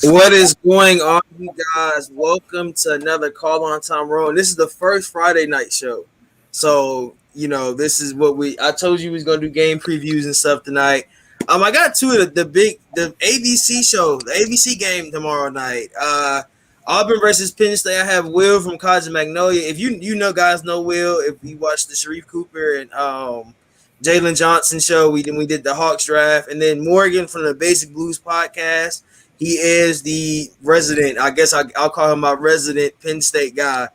What is going on, you guys? Welcome to another Call on Tyrone. This is the first Friday night show. So, this is what I told you we was gonna do game previews and stuff tonight. I got two of the ABC show, the ABC game tomorrow night. Auburn versus Penn State. I have Will from College of Magnolia. If you know guys know Will, if you watch the Sharif Cooper and Jalen Johnson show, we did the Hawks draft, and then Morgan from the Basic Blues podcast. He is the resident. I guess I'll call him my resident Penn State guy.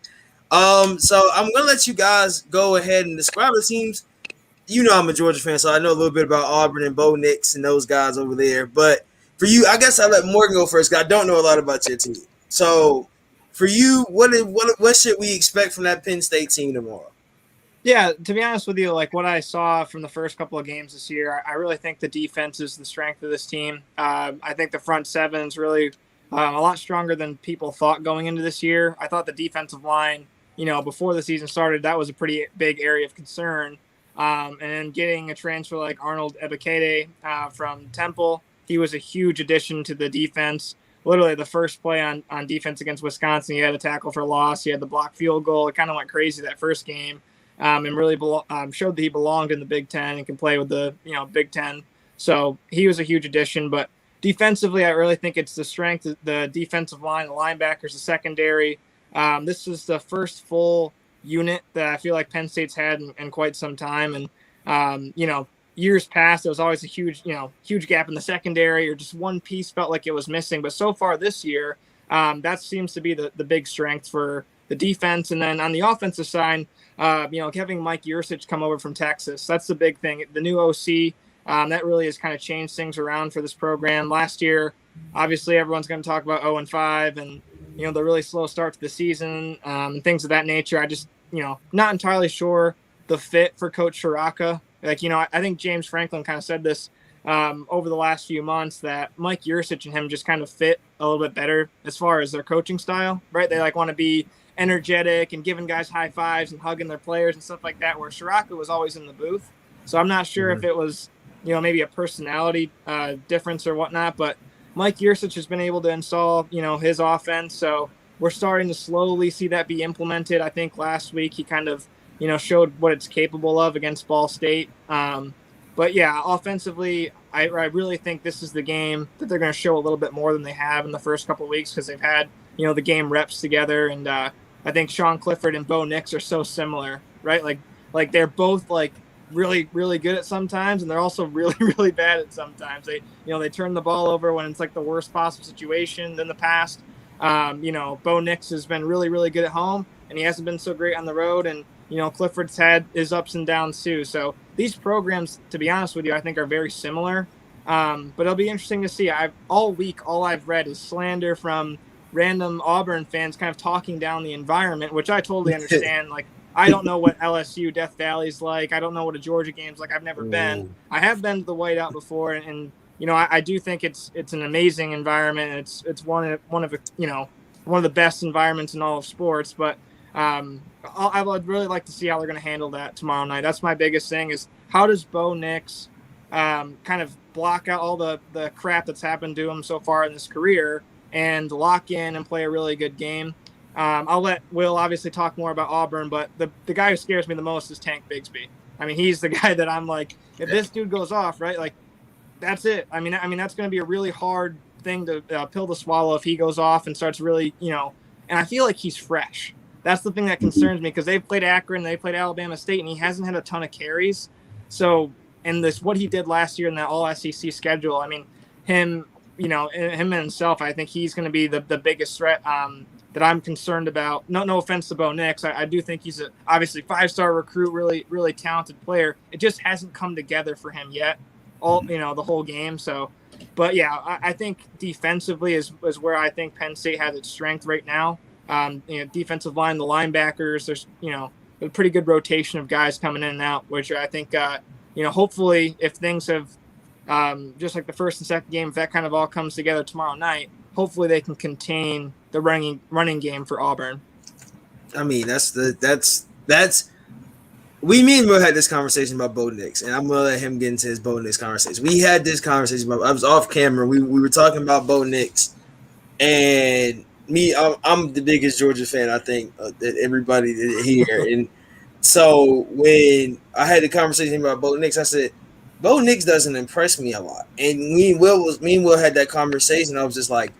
So I'm gonna let you guys go ahead and describe the teams. You know I'm a Georgia fan, so I know a little bit about Auburn and Bo Nix and those guys over there. But for you, I guess I'll let Morgan go first because I don't know a lot about your team. So for you, what should we expect from that Penn State team tomorrow? Yeah, to be honest with you, like what I saw from the first couple of games this year, I really think the defense is the strength of this team. I think the front seven is really a lot stronger than people thought going into this year. I thought the defensive line, before the season started, that was a pretty big area of concern. And getting a transfer like Arnold Ebiketie from Temple, he was a huge addition to the defense. Literally the first play on defense against Wisconsin, he had a tackle for loss. He had the block field goal. It kind of went crazy that first game. And really showed that he belonged in the Big Ten and can play with the Big Ten. So he was a huge addition. But defensively, I really think it's the strength of the defensive line, the linebackers, the secondary. This is the first full unit that I feel like Penn State's had in quite some time. And years past, there was always a huge gap in the secondary, or just one piece felt like it was missing. But so far this year, that seems to be the big strength for the defense. And then on the offensive side, having Mike Yursich come over from Texas, that's the big thing. The new OC, that really has kind of changed things around for this program. Last year, obviously, everyone's going to talk about 0-5 and, the really slow start to the season, and things of that nature. I just, not entirely sure the fit for Coach Shiraka. I think James Franklin kind of said this over the last few months, that Mike Yursich and him just kind of fit a little bit better as far as their coaching style, right? They want to be energetic and giving guys high fives and hugging their players and stuff like that, where Shiraka was always in the booth. So I'm not sure if it was, maybe a personality difference or whatnot, but Mike Yursich has been able to install, his offense. So we're starting to slowly see that be implemented. I think last week he kind of, showed what it's capable of against Ball State. But yeah, offensively, I really think this is the game that they're going to show a little bit more than they have in the first couple of weeks, because they've had, the game reps together. And I think Sean Clifford and Bo Nix are so similar, right? Like they're both really, really good at sometimes, and they're also really, really bad at sometimes. They turn the ball over when it's the worst possible situation in the past. Bo Nix has been really, really good at home, and he hasn't been so great on the road. And, Clifford's had his ups and downs too. So these programs, to be honest with you, I think are very similar. But it'll be interesting to see. All I've read is slander from random Auburn fans kind of talking down the environment, which I totally understand. I don't know what LSU Death Valley's like. I don't know what a Georgia game's like. I've never been. I have been to the Whiteout before, and I do think it's an amazing environment. It's one of the best environments in all of sports. But I would really like to see how they're going to handle that tomorrow night. That's my biggest thing, is how does Bo Nix kind of block out all the crap that's happened to him so far in his career and lock in and play a really good game. I'll let Will obviously talk more about Auburn, but the guy who scares me the most is Tank Bigsby. I mean, he's the guy that I'm like, if this dude goes off, right, that's it. I mean, that's going to be a really hard thing to pill to swallow if he goes off and starts really, and I feel like he's fresh. That's the thing that concerns me, because they've played Akron, they played Alabama State, and he hasn't had a ton of carries. So, and what he did last year in that all SEC schedule, I mean, him and himself, I think he's going to be the biggest threat that I'm concerned about. No offense to Bo Nix. I do think he's obviously 5-star recruit, really, really talented player. It just hasn't come together for him yet, the whole game. So, but yeah, I think defensively is where I think Penn State has its strength right now. Defensive line, the linebackers, there's, a pretty good rotation of guys coming in and out, which I think, hopefully if things have, just like the first and second game, if that kind of all comes together tomorrow night, hopefully they can contain the running game for Auburn. I mean, me and Will had this conversation about Bo Nix, and I'm gonna let him get into his Bo Nix conversation. We had this conversation I was off camera. We were talking about Bo Nix And I'm the biggest Georgia fan, I think, that everybody here. And so when I had the conversation about Bo Nix, I said, Bo Nix doesn't impress me a lot. And me and Will had that conversation. I was just like,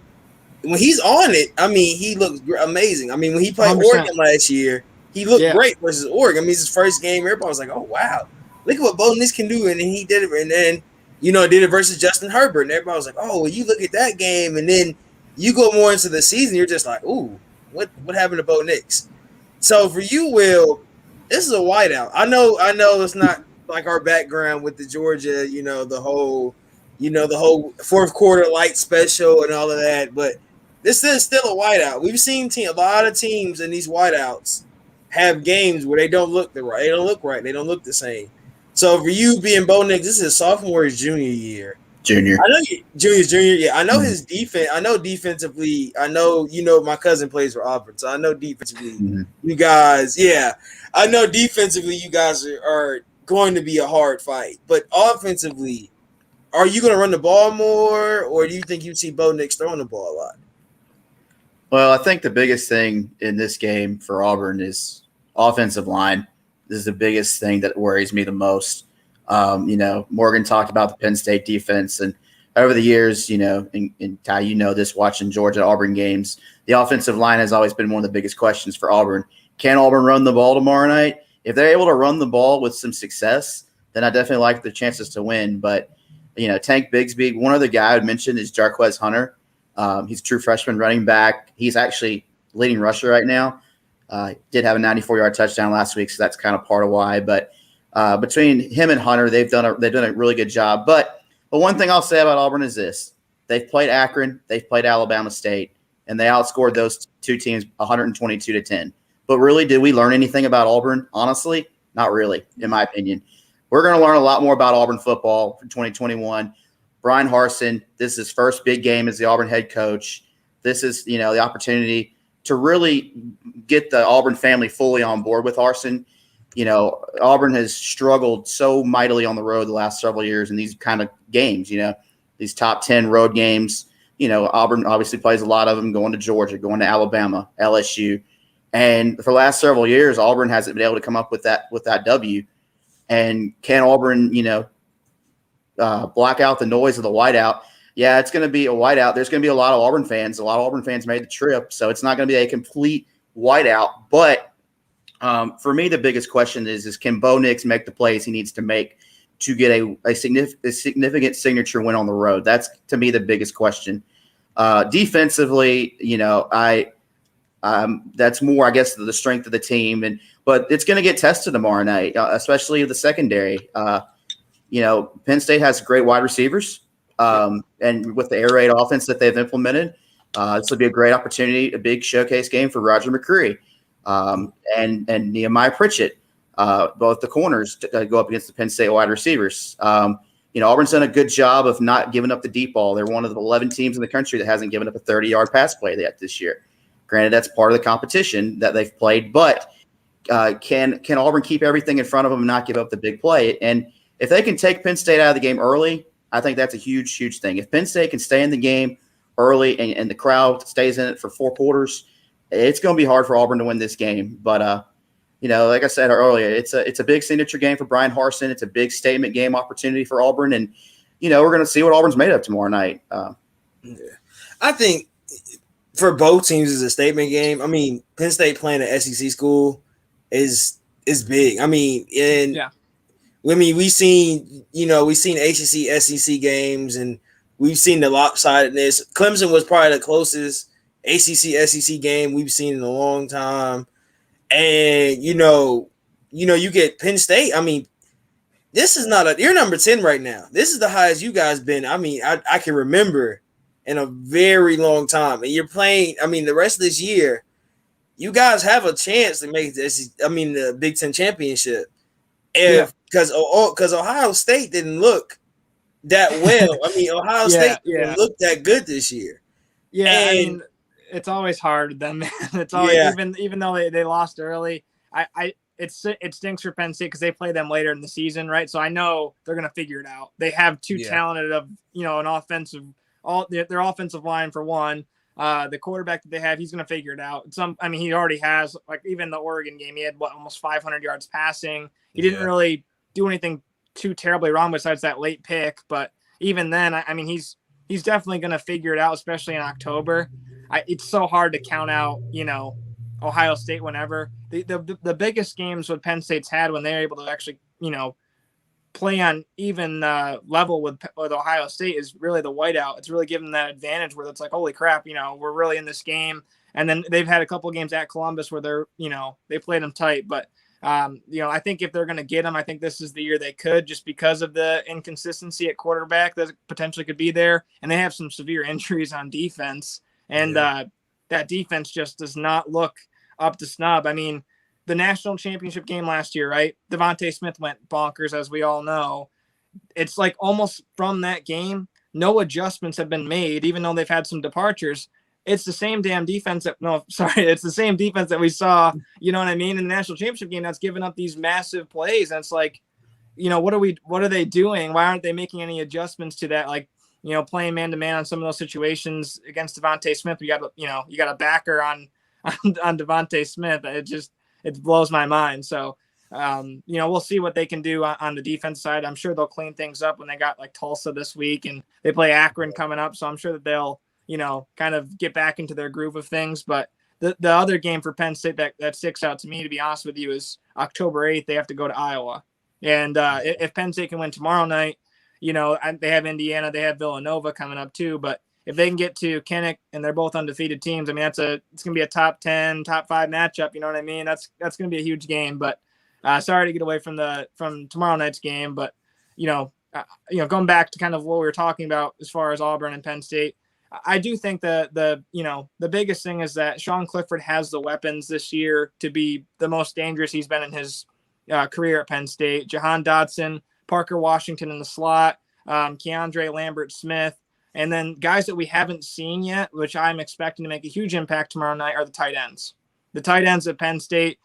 when he's on it, I mean, he looks amazing. I mean, when he played 100%. Oregon last year, he looked Yeah. great versus Oregon. I mean, it's his first game. Everybody was like, "Oh wow, look at what Bo Nix can do," and then he did it. And then did it versus Justin Herbert, and everybody was like, "Oh, well, you look at that game," and then you go more into the season, you're just like, "Ooh, what happened to Bo Nix?" So for you, Will, this is a whiteout. I know it's not like our background with the Georgia, the whole fourth quarter light special and all of that, but this is still a whiteout. We've seen a lot of teams in these whiteouts have games where they don't look right. They don't look right. They don't look the same. So for you being Bo Nix, this is sophomore, his junior year. Junior. I know junior. Yeah, I know his defense. I know defensively. I know my cousin plays for Auburn, so I know defensively. You guys, yeah, I know defensively. You guys are going to be a hard fight, but offensively, are you going to run the ball more, or do you think you see Bo Nix throwing the ball a lot? Well, I think the biggest thing in this game for Auburn is offensive line. This is the biggest thing that worries me the most. Morgan talked about the Penn State defense, and over the years, and Ty, this watching Georgia Auburn games, the offensive line has always been one of the biggest questions for Auburn. Can Auburn run the ball tomorrow night? If they're able to run the ball with some success, then I definitely like the chances to win. But, Tank Bigsby, one other guy I would mention is Jarquez Hunter. He's a true freshman running back. He's actually leading rusher right now. Did have a 94-yard touchdown last week, so that's kind of part of why. But between him and Hunter, they've done a really good job. But one thing I'll say about Auburn is this: they've played Akron, they've played Alabama State, and they outscored those two teams 122-10. But really, did we learn anything about Auburn? Honestly, not really, in my opinion. We're going to learn a lot more about Auburn football for 2021. Brian Harsin, this is his first big game as the Auburn head coach. This is, the opportunity to really get the Auburn family fully on board with Harsin. Auburn has struggled so mightily on the road the last several years in these kind of games, these top 10 road games. Auburn obviously plays a lot of them, going to Georgia, going to Alabama, LSU. And for the last several years, Auburn hasn't been able to come up with that W. And can Auburn, block out the noise of the whiteout? Yeah, it's going to be a whiteout. There's going to be a lot of Auburn fans. A lot of Auburn fans made the trip, so it's not going to be a complete whiteout. But for me, the biggest question is can Bo Nix make the plays he needs to make to get a significant signature win on the road? That's, to me, the biggest question. Defensively, that's more, I guess, the strength of the team. But it's going to get tested tomorrow night, especially the secondary. Penn State has great wide receivers, and with the air raid offense that they've implemented, this will be a great opportunity, a big showcase game for Roger McCreary and Nehemiah Pritchett, both the corners, to go up against the Penn State wide receivers. Auburn's done a good job of not giving up the deep ball. They're one of the 11 teams in the country that hasn't given up a 30-yard pass play yet this year. Granted, that's part of the competition that they've played, but can Auburn keep everything in front of them and not give up the big play? And if they can take Penn State out of the game early, I think that's a huge, huge thing. If Penn State can stay in the game early and the crowd stays in it for 4 quarters, it's going to be hard for Auburn to win this game. But, like I said earlier, it's a big signature game for Brian Harsin. It's a big statement game opportunity for Auburn. And, we're going to see what Auburn's made of tomorrow night. I think for both teams, it's a statement game. I mean, Penn State playing an SEC school is big. I mean, we've seen ACC, SEC games, and we've seen the lopsidedness. Clemson was probably the closest ACC, SEC game we've seen in a long time. And, you get Penn State. I mean, this is you're number 10 right now. This is the highest you guys been. I mean, I can remember in a very long time. And you're playing, the rest of this year, you guys have a chance to make this, the Big Ten championship. Because Ohio State didn't look that well. Ohio State didn't look that good this year. Yeah, and it's always hard then. It's always even though they lost early. It stinks for Penn State because they play them later in the season, right? So I know they're gonna figure it out. They have too talented of an offensive their offensive line for one. The quarterback that they have, he's going to figure it out. He already has, like, even the Oregon game, he had almost 500 yards passing. He didn't really do anything too terribly wrong besides that late pick. But even then, he's definitely going to figure it out, especially in October. It's so hard to count out, Ohio State whenever. The biggest games what Penn State's had when they're able to actually, play on even level with Ohio State is really the whiteout. It's really given that advantage where it's like, holy crap, we're really in this game. And then they've had a couple of games at Columbus where they're, they played them tight. But, I think if they're going to get them, I think this is the year they could, just because of the inconsistency at quarterback that potentially could be there. And they have some severe injuries on defense. And that defense just does not look up to snub. The national championship game last year, right? Devontae Smith went bonkers, as we all know. It's like almost from that game, no adjustments have been made, even though they've had some departures. It's the same damn defense it's the same defense that we saw, in the national championship game that's given up these massive plays. And it's like, what are they doing? Why aren't they making any adjustments to that? Like, playing man-to-man on some of those situations against Devontae Smith. You got a backer on Devontae Smith. It blows my mind. So, we'll see what they can do on the defense side. I'm sure they'll clean things up when they got like Tulsa this week and they play Akron coming up. So I'm sure that they'll, kind of get back into their groove of things. But the other game for Penn State that sticks out to me, to be honest with you, is October 8th. They have to go to Iowa. And if Penn State can win tomorrow night, they have Indiana, they have Villanova coming up too. But if they can get to Kinnick and they're both undefeated teams, it's going to be a top 10, top 5 matchup. You know what I mean? That's going to be a huge game. But sorry to get away from tomorrow night's game. But, going back to kind of what we were talking about as far as Auburn and Penn State, I do think the biggest thing is that Sean Clifford has the weapons this year to be the most dangerous he's been in his career at Penn State. Jahan Dotson, Parker Washington in the slot, Keandre Lambert-Smith. And then guys that we haven't seen yet, which I'm expecting to make a huge impact tomorrow night, are the tight ends. The tight ends at Penn State,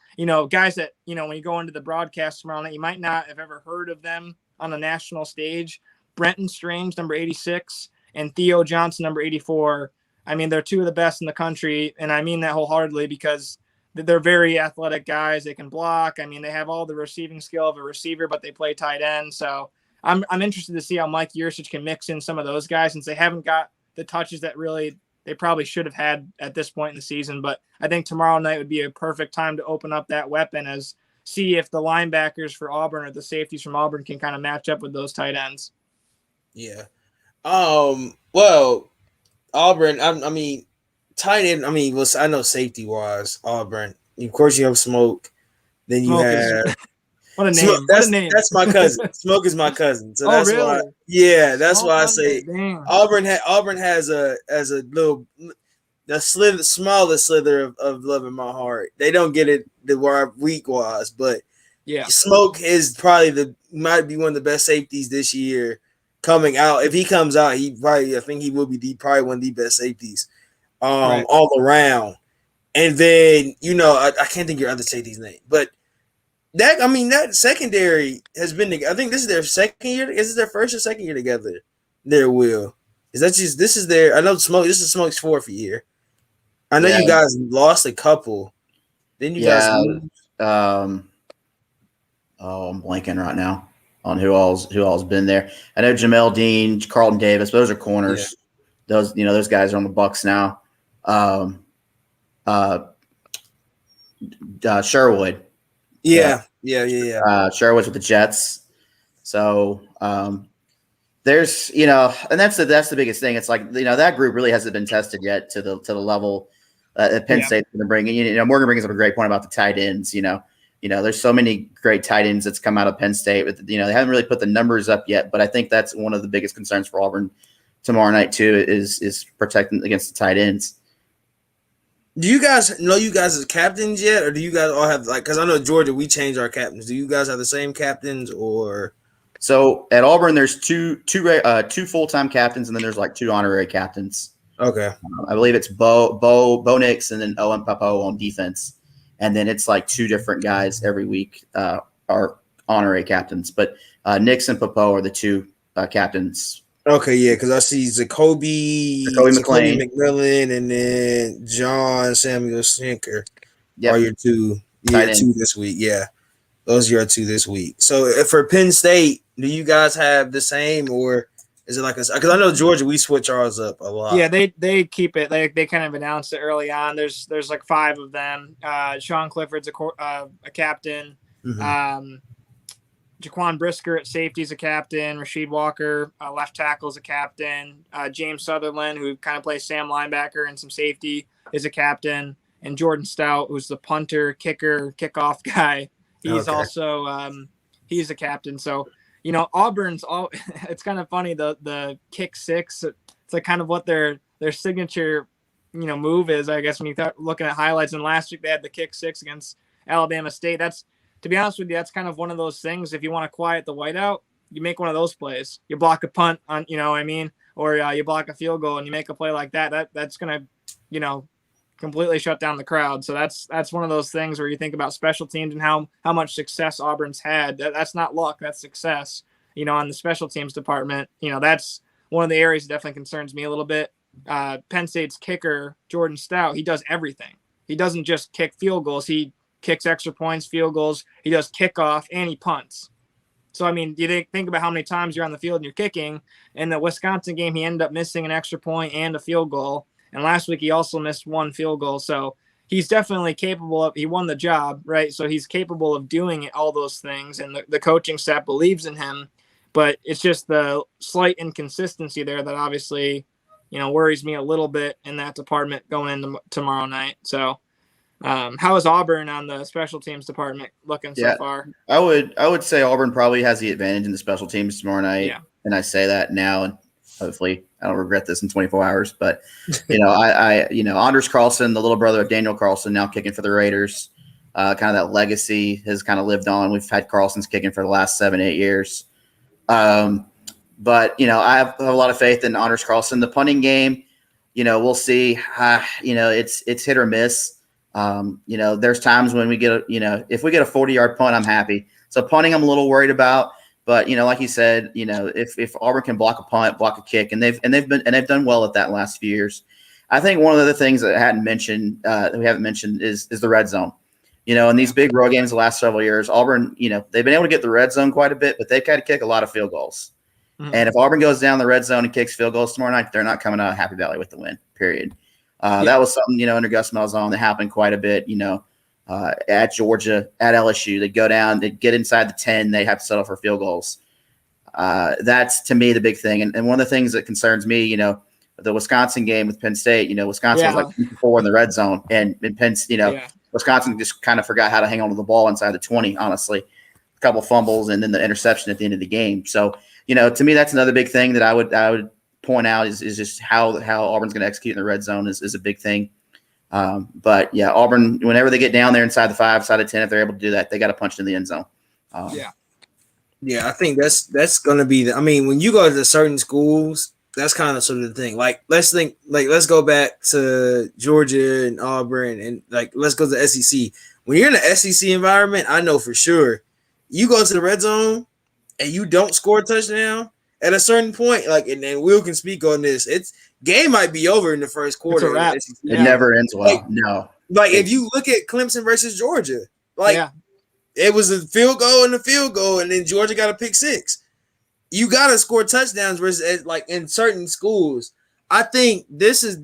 guys that, when you go into the broadcast tomorrow night, you might not have ever heard of them on a national stage. Brenton Strange, number 86, and Theo Johnson, number 84. They're two of the best in the country, and I mean that wholeheartedly because they're very athletic guys. They can block. They have all the receiving skill of a receiver, but they play tight end. So I'm interested to see how Mike Yurcich can mix in some of those guys, since they haven't got the touches that really they probably should have had at this point in the season. But I think tomorrow night would be a perfect time to open up that weapon, as see if the linebackers for Auburn or the safeties from Auburn can kind of match up with those tight ends. Yeah. Well, Auburn, tight end. I know safety wise, Auburn. Of course, you have Smoke. Then you have. What a name! Smoke, that's my cousin. Smoke is my cousin. So that's really? why. Yeah, that's why I say Damn. Auburn has a little the smallest slither of love in my heart. They don't get it week wise, but yeah, Smoke is probably might be one of the best safeties this year coming out. If he comes out, I think he will be probably one of the best safeties all around. And then I can't think of your other safety's name, but. That secondary has been. I think this is their second year. Is it their first or second year together? Their Will. This is their. I know Smoke. This is Smoke's 4th year. I know you guys lost a couple. Then you guys. I'm blanking right now on who all's been there. I know Jamel Dean, Carlton Davis. Those are corners. Yeah. Those guys are on the Bucks now. Sherwood. Yeah. Sherwood's with the Jets. So there's and that's the biggest thing. It's like that group really hasn't been tested yet to the level that Penn State's going to bring. And Morgan brings up a great point about the tight ends. There's so many great tight ends that's come out of Penn State. But they haven't really put the numbers up yet. But I think that's one of the biggest concerns for Auburn tomorrow night too is protecting against the tight ends. Do you guys know you guys as captains yet, or do you guys all have because I know Georgia we changed our captains. Do you guys have the same captains or? So at Auburn, there's two full-time captains, and then there's like 2 honorary captains. Okay, I believe it's Bo Nix and then Owen Papo on defense, and then it's like 2 different guys every week are honorary captains. But Nix and Papo are the 2 captains Okay, yeah, because I see Jacoby McClain. McMillan, and then John Samuel Shinker are Yep. your two. Yeah, Tight end. two this week. Yeah, those are your two this week. So for Penn State, do you guys have the same, or is it like a? Because I know Georgia, we switch ours up a lot. Yeah, they keep it. They kind of announced it early on. There's like 5 of them. Sean Clifford's a captain. Mm-hmm. Jaquan Brisker at safety is a captain. Rasheed Walker, left tackle, is a captain. James Sutherland, who kind of plays Sam linebacker and some safety, is a captain. And Jordan Stout, who's the punter, kicker, kickoff guy, he's also he's a captain. So Auburn's all. It's kind of funny the kick six. It's like kind of what their signature move is, I guess, when you start looking at highlights. And last week they had the kick six against Alabama State. That's, to be honest with you, that's kind of one of those things. If you want to quiet the whiteout, you make one of those plays. You block a punt on, or you block a field goal and you make a play like that. That's going to, completely shut down the crowd. So that's one of those things where you think about special teams and how much success Auburn's had. That's not luck, that's success. On the special teams department, that's one of the areas that definitely concerns me a little bit. Penn State's kicker, Jordan Stout, he does everything. He doesn't just kick field goals. He kicks extra points, field goals. He does kickoff, and he punts. So, I mean, you think about how many times you're on the field and you're kicking. In the Wisconsin game, he ended up missing an extra point and a field goal. And last week, he also missed 1 field goal. So he's definitely capable of – he won the job, right? So he's capable of doing all those things, and the coaching staff believes in him. But it's just the slight inconsistency there that obviously, worries me a little bit in that department going into tomorrow night. So how is Auburn on the special teams department looking so far? I would say Auburn probably has the advantage in the special teams tomorrow night. Yeah. And I say that now, and hopefully I don't regret this in 24 hours. But Anders Carlson, the little brother of Daniel Carlson, now kicking for the Raiders. Kind of that legacy has kind of lived on. We've had Carlson's kicking for the last 7-8 years. But I have a lot of faith in Anders Carlson. The punting game, we'll see. It's hit or miss. There's times when we get if we get a 40-yard punt, I'm happy. So punting, I'm a little worried about. But like you said, if Auburn can block a punt, block a kick, and they've done well at that in the last few years. I think one of the things that we haven't mentioned is the red zone. In these big road games the last several years, Auburn, they've been able to get the red zone quite a bit, but they've got to kick a lot of field goals. Mm-hmm. And if Auburn goes down the red zone and kicks field goals tomorrow night, they're not coming out of Happy Valley with the win, period. That was something, under Gus Malzahn that happened quite a bit, at Georgia, at LSU. They go down, they get inside the 10, they have to settle for field goals. That's, to me, the big thing. And one of the things that concerns me, the Wisconsin game with Penn State, Wisconsin was like 4 in the red zone. And Penn, Wisconsin just kind of forgot how to hang on to the ball inside the 20, honestly. A couple fumbles and then the interception at the end of the game. So, to me, that's another big thing that I would point out is just how Auburn's going to execute in the red zone is a big thing. But yeah, Auburn, whenever they get down there inside the 5, inside the 10, if they're able to do that, they got to punch in the end zone. Yeah, I think that's going to be when you go to certain schools, that's kind of sort of the thing. Like, let's go back to Georgia and Auburn, and let's go to the SEC. When you're in the SEC environment, I know for sure you go to the red zone and you don't score a touchdown at a certain point, and then Will can speak on this. It's game might be over in the first quarter. It's a wrap. It never ends well. No. If you look at Clemson versus Georgia, it was a field goal, and then Georgia got a pick 6. You got to score touchdowns versus in certain schools. I think this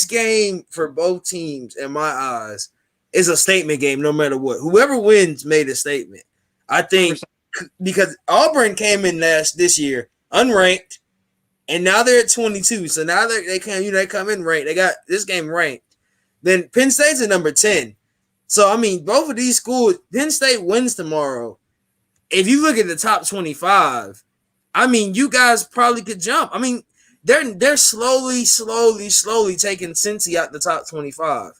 game for both teams, in my eyes, is a statement game no matter what. Whoever wins made a statement. I think 100%. Because Auburn came in this year unranked, and now they're at 22. So now they come in ranked. They got this game ranked. Then Penn State's at number 10. So both of these schools, Penn State wins tomorrow. If you look at the top 25, you guys probably could jump. They're slowly taking Cincy out the top 25.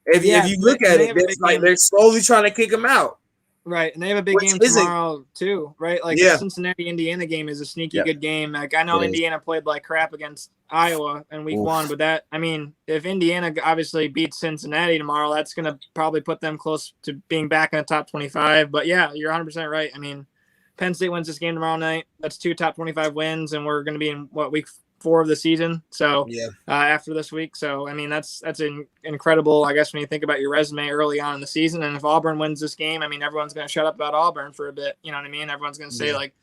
If you look at it, they're slowly trying to kick them out. Right, and they have a big game tomorrow too, right? The Cincinnati-Indiana game is a sneaky good game. I know Indiana played like crap against Iowa in week 1, but if Indiana obviously beats Cincinnati tomorrow, that's going to probably put them close to being back in the top 25. But yeah, you're 100% right. Penn State wins this game tomorrow night, that's 2 top 25 wins, and we're going to be in week 4 of the season. So after this week, so I mean that's incredible. I guess when you think about your resume early on in the season, and if Auburn wins this game, I mean everyone's going to shut up about Auburn for a bit. You know what I mean? Everyone's going to say like,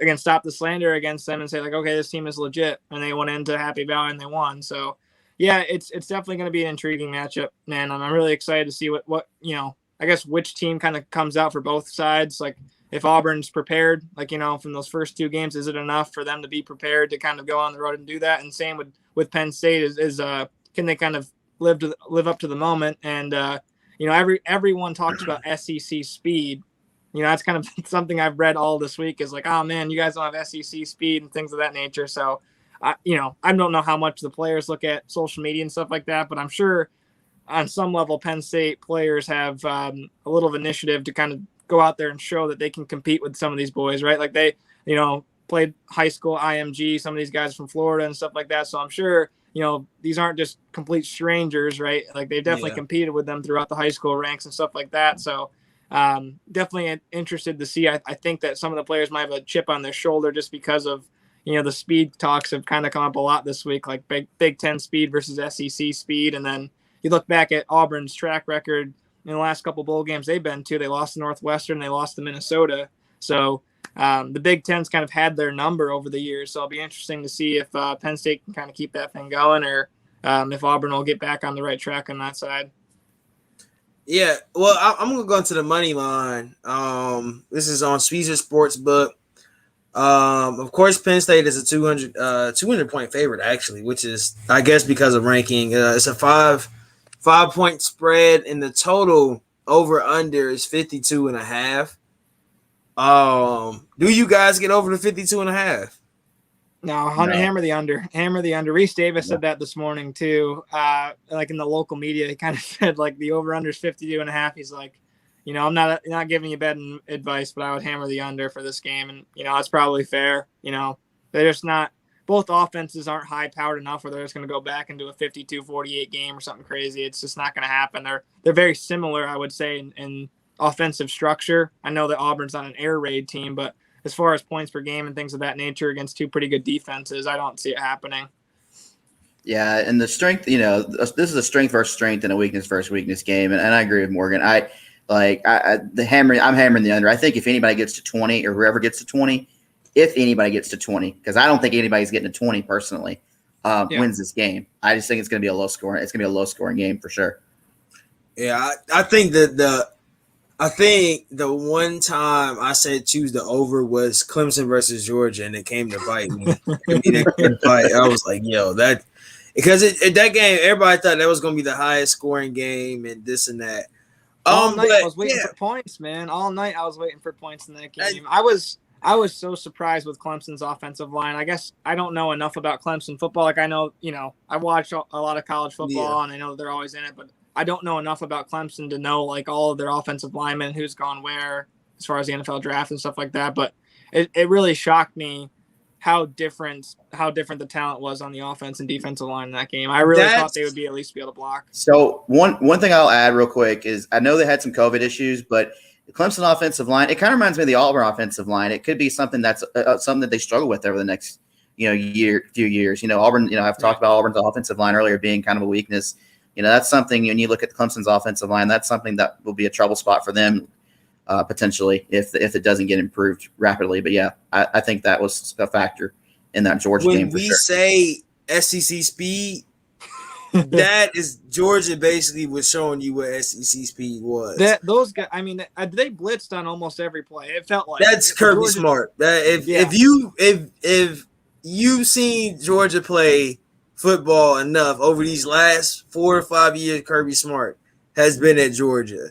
again, stop the slander against them and say like, okay, this team is legit, and they went into Happy Valley and they won. So yeah, it's definitely going to be an intriguing matchup, man. And I'm really excited to see what I guess which team kind of comes out for both sides. Like if Auburn's prepared, like, from those first 2 games, is it enough for them to be prepared to kind of go on the road and do that? And same with Penn State is can they kind of live up to the moment? And, everyone talks about SEC speed. That's kind of something I've read all this week is like, oh man, you guys don't have SEC speed and things of that nature. So, I don't know how much the players look at social media and stuff like that, but I'm sure on some level, Penn State players have a little of initiative to kind of go out there and show that they can compete with some of these boys, right? Like they, played high school IMG, some of these guys from Florida and stuff like that. So I'm sure, these aren't just complete strangers, right? Like they definitely competed with them throughout the high school ranks and stuff like that. So definitely interested to see. I think that some of the players might have a chip on their shoulder just because of, the speed talks have kind of come up a lot this week, like Big Ten speed versus SEC speed. And then you look back at Auburn's track record in the last couple bowl games they've been to. They lost to Northwestern, they lost to Minnesota. So the Big Ten's kind of had their number over the years. So it'll be interesting to see if Penn State can kind of keep that thing going, or if Auburn will get back on the right track on that side. Yeah, well, I'm going to go into the money line. This is on Caesar Sportsbook. Of course, Penn State is a 200 point favorite, actually, which is, I guess, because of ranking. It's a 5-point spread, and the total over under is 52.5. Do you guys get over the 52.5? No, hammer the under. Hammer the under. Reese Davis said that this morning too. Like in the local media, he kind of said like the over under is 52.5. He's like, I'm not giving you betting advice, but I would hammer the under for this game, and that's probably fair. They're just not. Both offenses aren't high powered enough where they're just going to go back and do a 52-48 game or something crazy. It's just not going to happen. They're very similar, I would say, in offensive structure. I know that Auburn's not an air raid team, but as far as points per game and things of that nature against 2 pretty good defenses, I don't see it happening. Yeah, and the strength, this is a strength versus strength and a weakness versus weakness game, and I agree with Morgan. I'm hammering the under. I think if anybody gets to 20 or whoever gets to 20, if anybody gets to 20, because I don't think anybody's getting to 20 personally, wins this game. I just think it's going to be a low scoring. It's going to be a low scoring game for sure. Yeah, I think that the one time I said choose the over was Clemson versus Georgia, and it came to bite me. I was like, that because that game, everybody thought that was going to be the highest scoring game and this and that. All night I was waiting for points, man. All night I was waiting for points in that game. I was so surprised with Clemson's offensive line. I guess I don't know enough about Clemson football. Like I know, I watch a lot of college football and I know they're always in it, but I don't know enough about Clemson to know like all of their offensive linemen, who's gone where as far as the NFL draft and stuff like that. But it really shocked me how different the talent was on the offense and defensive line in that game. I really thought they would be at least be able to block. So one thing I'll add real quick is I know they had some COVID issues, but the Clemson offensive line, it kind of reminds me of the Auburn offensive line. It could be something that's something that they struggle with over the next few years. Auburn. I've talked about Auburn's offensive line earlier being kind of a weakness. That's something. When you look at Clemson's offensive line, that's something that will be a trouble spot for them potentially if it doesn't get improved rapidly. But yeah, I think that was a factor in that Georgia game. When we say SEC speed, that is Georgia basically was showing you what SEC speed was. Those guys, I mean, they blitzed on almost every play. It felt like that's Kirby Smart. If you've seen Georgia play football enough over these last 4 or 5 years, Kirby Smart has been at Georgia.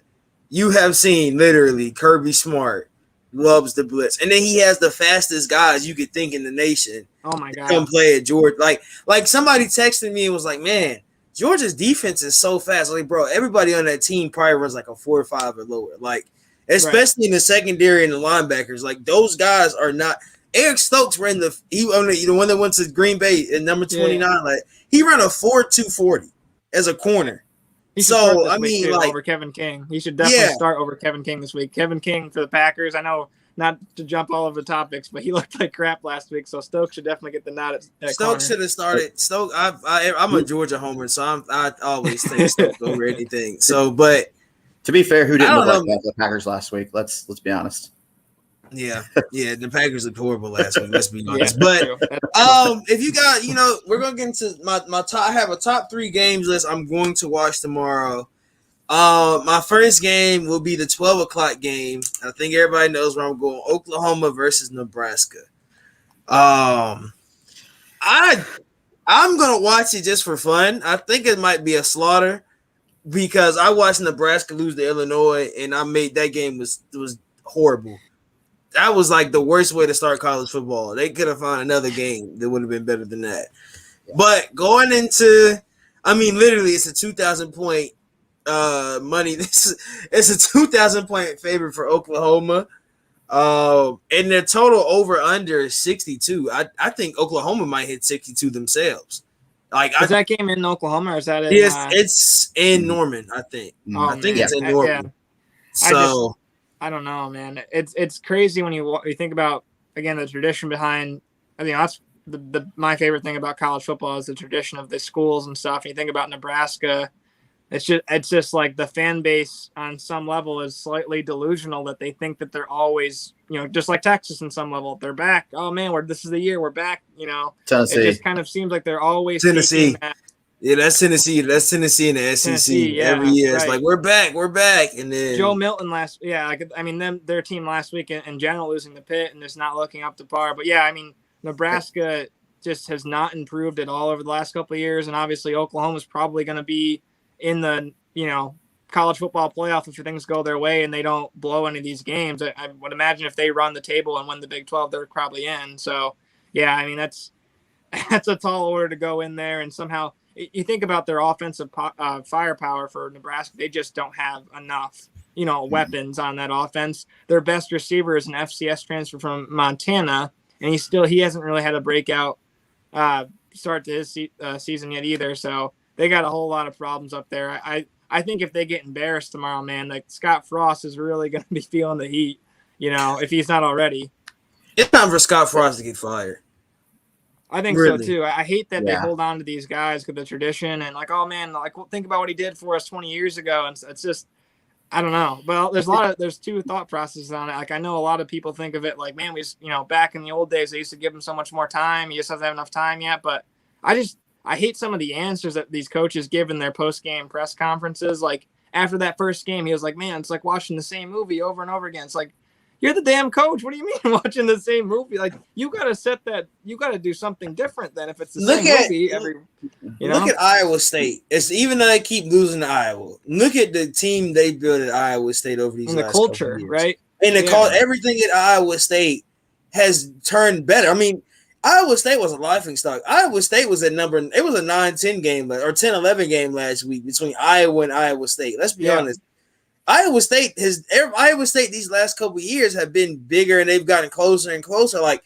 You have seen literally Kirby Smart loves the blitz, and then he has the fastest guys you could think in the nation. Oh my god! Come play at Georgia. Like somebody texted me and was like, "Man, Georgia's defense is so fast." Like, bro, everybody on that team probably runs like a 4.5 or lower. Like, especially in the secondary and the linebackers. Like, those guys are not. Eric Stokes ran the one that went to Green Bay at number 29. Yeah. Like, he ran a 4.240 as a corner. So I mean, over Kevin King, he should definitely start over Kevin King this week. Kevin King for the Packers. I know not to jump all over the topics, but he looked like crap last week. So Stokes should definitely get the nod at Stokes corner. should have started. I'm a Georgia homer, so I always take Stokes over anything. So, but to be fair, who didn't look like know. that the Packers last week? Let's be honest. Yeah, the Packers looked horrible last week. Let's be honest. Yeah, but if you got, we're gonna get into my top. I have a top 3 games list I'm going to watch tomorrow. My first game will be the 12 o'clock game. I think everybody knows where I'm going. Oklahoma versus Nebraska. I'm gonna watch it just for fun. I think it might be a slaughter because I watched Nebraska lose to Illinois, and that game was horrible. That was like the worst way to start college football. They could have found another game that would have been better than that. But going into, literally, it's a 2,000 point money. It's a 2,000 point favorite for Oklahoma. And their total over under is 62. I think Oklahoma might hit 62 themselves. Is that game in Oklahoma or is that in? Yes, it's in Norman. I think. Oh, I think it's in Norman. Yeah. So I don't know, man. It's crazy when you think about, again, the tradition behind. I think that's my favorite thing about college football is the tradition of the schools and stuff. And you think about Nebraska, it's just like the fan base on some level is slightly delusional that they think that they're always, just like Texas in some level, they're back. Oh man, this is the year we're back. Tennessee. It just kind of seems like they're always Tennessee. Yeah, that's Tennessee. That's Tennessee in the SEC. Tennessee, every year. It's right. like we're back, and then Joe Milton their team last week in general losing the Pitt and just not looking up to par. But yeah, Nebraska just has not improved at all over the last couple of years, and obviously Oklahoma's probably going to be in the college football playoff if things go their way and they don't blow any of these games. I would imagine if they run the table and win the Big 12, they're probably in. So yeah, that's a tall order to go in there, and somehow. You think about their offensive firepower for Nebraska, they just don't have enough, weapons on that offense. Their best receiver is an FCS transfer from Montana, and he hasn't really had a breakout start to his season yet either. So they got a whole lot of problems up there. I think if they get embarrassed tomorrow, man, like Scott Frost is really going to be feeling the heat, if he's not already. It's time for Scott Frost to get fired. I think so too. I hate that they hold on to these guys with the tradition and like, oh man, like think about what he did for us 20 years ago. And it's just, I don't know. Well, there's two thought processes on it. Like I know a lot of people think of it like, man, back in the old days, they used to give him so much more time. He just doesn't have enough time yet. But I hate some of the answers that these coaches give in their post-game press conferences. Like after that first game, he was like, man, it's like watching the same movie over and over again. It's like, you're the damn coach. What do you mean watching the same movie? Like you got to do something different than if it's the same movie every. Look at Iowa State. It's even though they keep losing to Iowa. Look at the team they built at Iowa State over these last culture, couple years. right? And everything at Iowa State has turned better. Iowa State was a laughing stock. Iowa State was it was a 9-10 game or 10-11 game last week between Iowa and Iowa State. Let's be honest. Iowa State these last couple of years have been bigger and they've gotten closer and closer. Like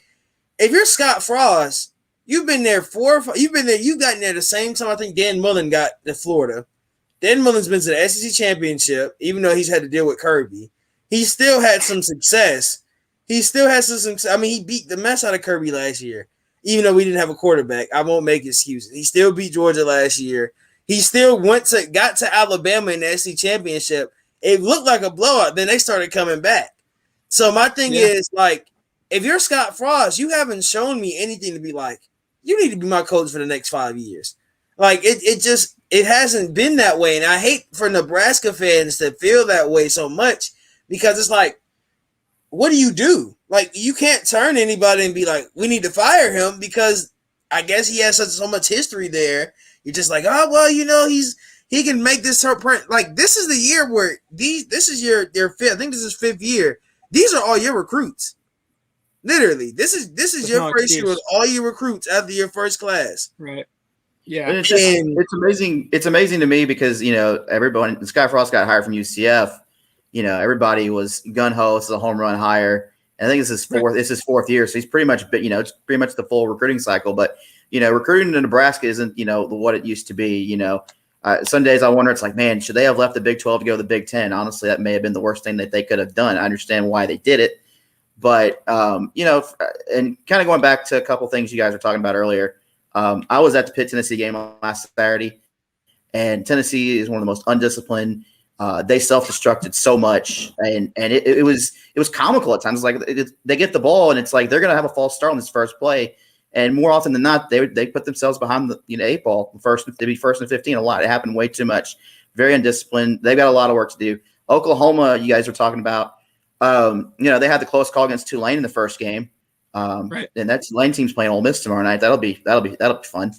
if you're Scott Frost, you've been there you've gotten there the same time I think Dan Mullen got to Florida. Dan Mullen's been to the SEC championship, even though he's had to deal with Kirby. He still had some success. He still has some success. He beat the mess out of Kirby last year, even though we didn't have a quarterback. I won't make excuses. He still beat Georgia last year. He still got to Alabama in the SEC championship. It looked like a blowout. Then they started coming back. So my thing is, like, if you're Scott Frost, you haven't shown me anything to be like, you need to be my coach for the next 5 years. Like, it hasn't been that way. And I hate for Nebraska fans to feel that way so much because it's like, what do you do? Like, you can't turn anybody and be like, we need to fire him because I guess he has so much history there. You're just like, oh, well, he can make this print. Like this is the year where this is your fifth. I think this is 5th year. These are all your recruits. Literally, this is your first year with all your recruits after your first class. Right. Yeah. It's amazing. It's amazing to me because everybody. Scott Frost got hired from UCF. Everybody was gun ho. This is a home run hire. And I think this is fourth. This is 4th year, so he's pretty much. It's pretty much the full recruiting cycle. But recruiting to Nebraska isn't what it used to be. Some days I wonder, it's like, man, should they have left the Big 12 to go to the Big 10? Honestly, that may have been the worst thing that they could have done. I understand why they did it, But, and kind of going back to a couple things you guys were talking about earlier, I was at the Pitt-Tennessee game last Saturday, and Tennessee is one of the most undisciplined. They self-destructed so much, and it was comical at times. Like they get the ball, and it's like they're going to have a false start on this first play, and more often than not, they put themselves behind the 8 ball. They'd be first and 15 a lot. It happened way too much. Very undisciplined. They've got a lot of work to do. Oklahoma, you guys were talking about. They had the close call against Tulane in the first game, right? And that Tulane team's playing Ole Miss tomorrow night. That'll be fun.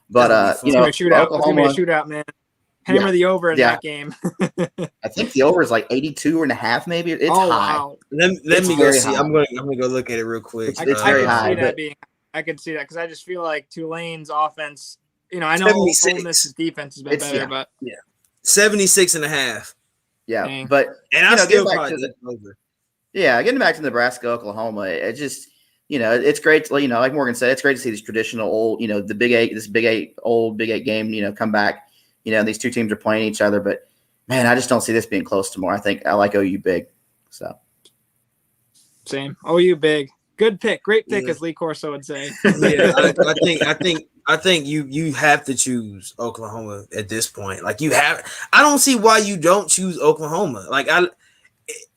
But it's gonna be a shootout, man. Hammer the over in that game. I think the over is like 82.5, maybe. It's high. Wow. Let me go see. I'm going to go look at it real quick. It's very high. I could see that because I just feel like Tulane's offense. I know Ole Miss's defense has been better, but 76.5. Yeah, dang. But I still probably over. Yeah, getting back to Nebraska, Oklahoma, it just it's great. To, like Morgan said, it's great to see these traditional old, the Big 8, this Big 8 game, come back. These two teams are playing each other, but man, I just don't see this being close to more. I think I like OU big. So same. OU big. Good pick. Great pick, as Lee Corso would say. Yeah, I think you have to choose Oklahoma at this point. Like I don't see why you don't choose Oklahoma. Like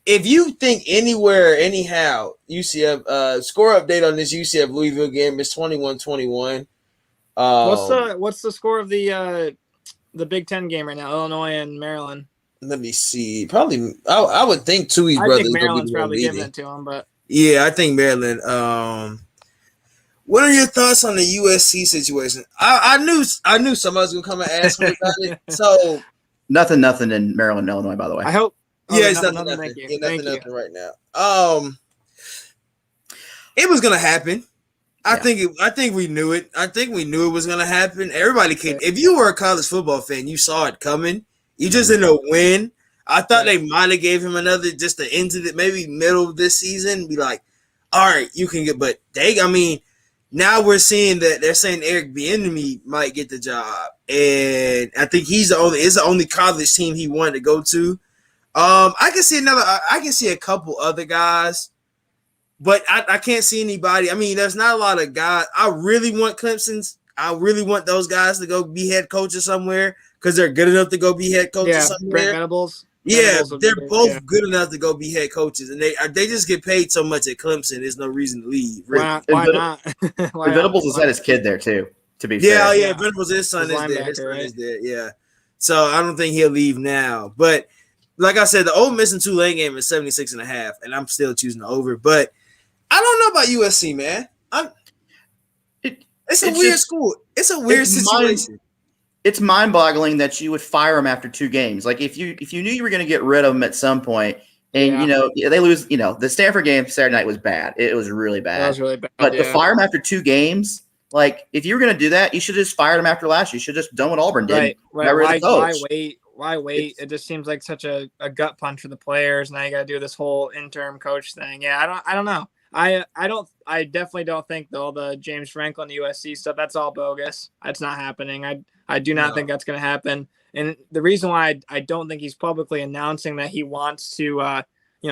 if you think anywhere, anyhow, UCF score update on this UCF Louisville game is 21-21. What's the score of the Big Ten game right now? Illinois and Maryland. Let me see. Probably, I would think Tui's brothers. I think Maryland's probably giving it to him, but yeah, I think Maryland. What are your thoughts on the USC situation? I knew somebody was gonna come and ask me about it. So nothing in Maryland, Illinois, by the way. I hope. Yeah, it's nothing. Thank you. Nothing right now. It was gonna happen. I think we knew it. I think we knew it was gonna happen. Everybody came. If you were a college football fan, you saw it coming. You just didn't know when. I thought they might have gave him another just to end it, maybe middle of this season. Be like, all right, you can get. But now we're seeing that they're saying Eric Bieniemy might get the job, and I think it's the only college team he wanted to go to. I can see a couple other guys. But I can't see anybody. There's not a lot of guys. I really want Clemson's. I really want those guys to go be head coaches somewhere because they're good enough to go be head coaches somewhere. Brent Venables. Yeah, they're both good enough to go be head coaches, and they just get paid so much at Clemson. There's no reason to leave. Really. Why not? Venables has had his kid there too. To be fair. Yeah. Venables, his son is there. His son is there. Yeah. So I don't think he'll leave now. But like I said, the Ole Miss and Tulane game is 76.5, and I'm still choosing the over. But I don't know about USC, man. It's a weird school. It's a weird situation. It's mind-boggling that you would fire him after 2 games. Like if you knew you were going to get rid of him at some point, and they lose. The Stanford game Saturday night was bad. It was really bad. That was really bad. But to fire him after 2 games, like if you were going to do that, you should have just fired him after last year. You should have just done what Auburn did. Right. Why wait? It just seems like such a gut punch for the players. Now you got to do this whole interim coach thing. Yeah, I don't know. I definitely don't think all the James Franklin USC stuff, that's all bogus. That's not happening. I do not think that's going to happen. And the reason why I don't think he's publicly announcing that he wants to,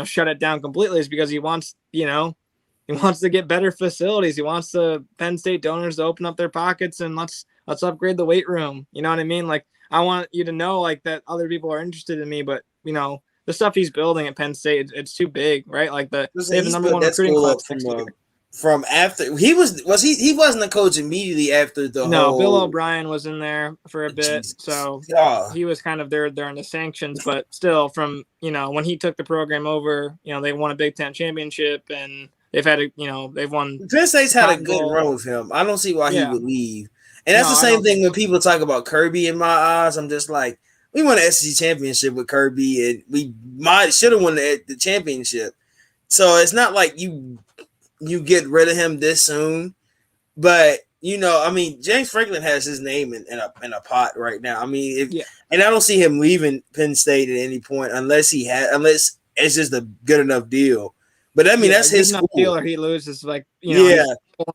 shut it down completely is because he wants to get better facilities. He wants the Penn State donors to open up their pockets and let's upgrade the weight room. You know what I mean? Like I want you to know like that other people are interested in me, but the stuff he's building at Penn State, it's too big, right? Like they have the number 1 recruiting class next year. From after he wasn't a coach immediately after the whole. Bill O'Brien was in there for a bit, so he was kind of there during the sanctions. But still, from when he took the program over, they won a Big Ten championship, and they've had they've won. Penn State's had a good run with him. I don't see why he would leave, and that's the same thing when people talk about Kirby. In my eyes, I'm just like, we won the SEC championship with Kirby, and we should have won the championship. So it's not like you get rid of him this soon, but James Franklin has his name in a pot right now. And I don't see him leaving Penn State at any point unless it's just a good enough deal. But that's his school. Deal or he loses a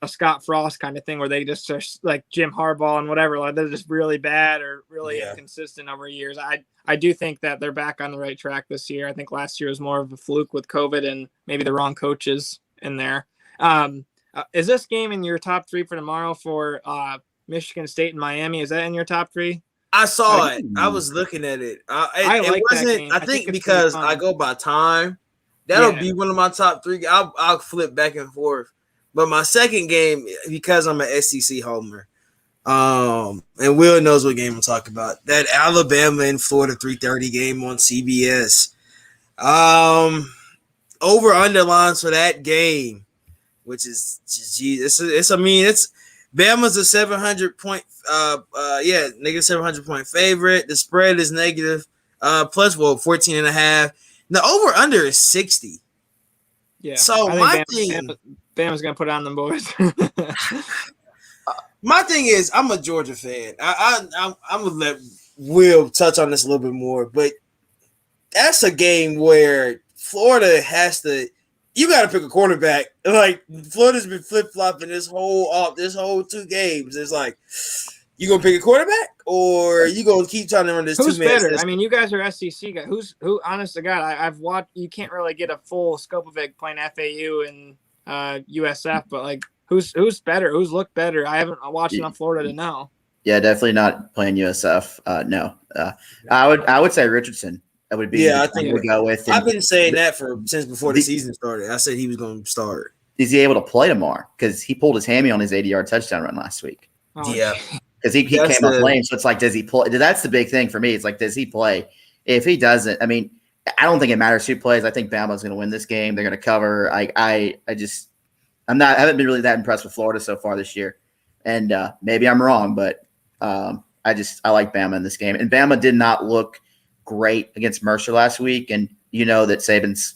Scott Frost kind of thing where they just are like Jim Harbaugh and whatever. Like they're just really bad or really inconsistent over years. I do think that they're back on the right track this year. I think last year was more of a fluke with COVID and maybe the wrong coaches. in there. Is this game in your top 3 for tomorrow for Michigan State and Miami? Is that in your top 3? I saw it. I was looking at it. It wasn't. I think because I go by time, that'll be one of my top 3. I'll flip back and forth. But my second game, because I'm an SEC homer, and Will knows what game I'm talking about. That Alabama and Florida 3:30 game on CBS. Over underlines for that game, which is it's Bama's a 700 point negative 700 point favorite. The spread is negative plus 14.5. The over under is 60. Yeah. So Bama's gonna put on them boys. My thing is, I'm a Georgia fan. I'm gonna let Will touch on this a little bit more, but that's a game where Florida has to. You got to pick a quarterback. Like Florida's been flip flopping this whole 2 games. It's like you gonna pick a quarterback or you gonna keep trying to run this. Who's 2 minutes? better? I mean, you guys are SEC guys. Who? Honest to God, I've watched. You can't really get a full scope of it playing FAU and USF, but like who's better? Who's looked better? I haven't watched enough Florida to know. Yeah, definitely not playing USF. No, I would say Richardson. That would be. Yeah, I think we'll go with. I've been saying that since before the season started. I said he was going to start. Is he able to play tomorrow? Because he pulled his hammy on his 80-yard touchdown run last week. Oh, yeah, because he came up playing. So it's like, does he play? That's the big thing for me. It's like, does he play? If he doesn't, I mean, I don't think it matters who plays. I think Bama's going to win this game. They're going to cover. I haven't been really that impressed with Florida so far this year, and maybe I'm wrong, but I like Bama in this game. And Bama did not look great against Mercer last week, and you know that Saban's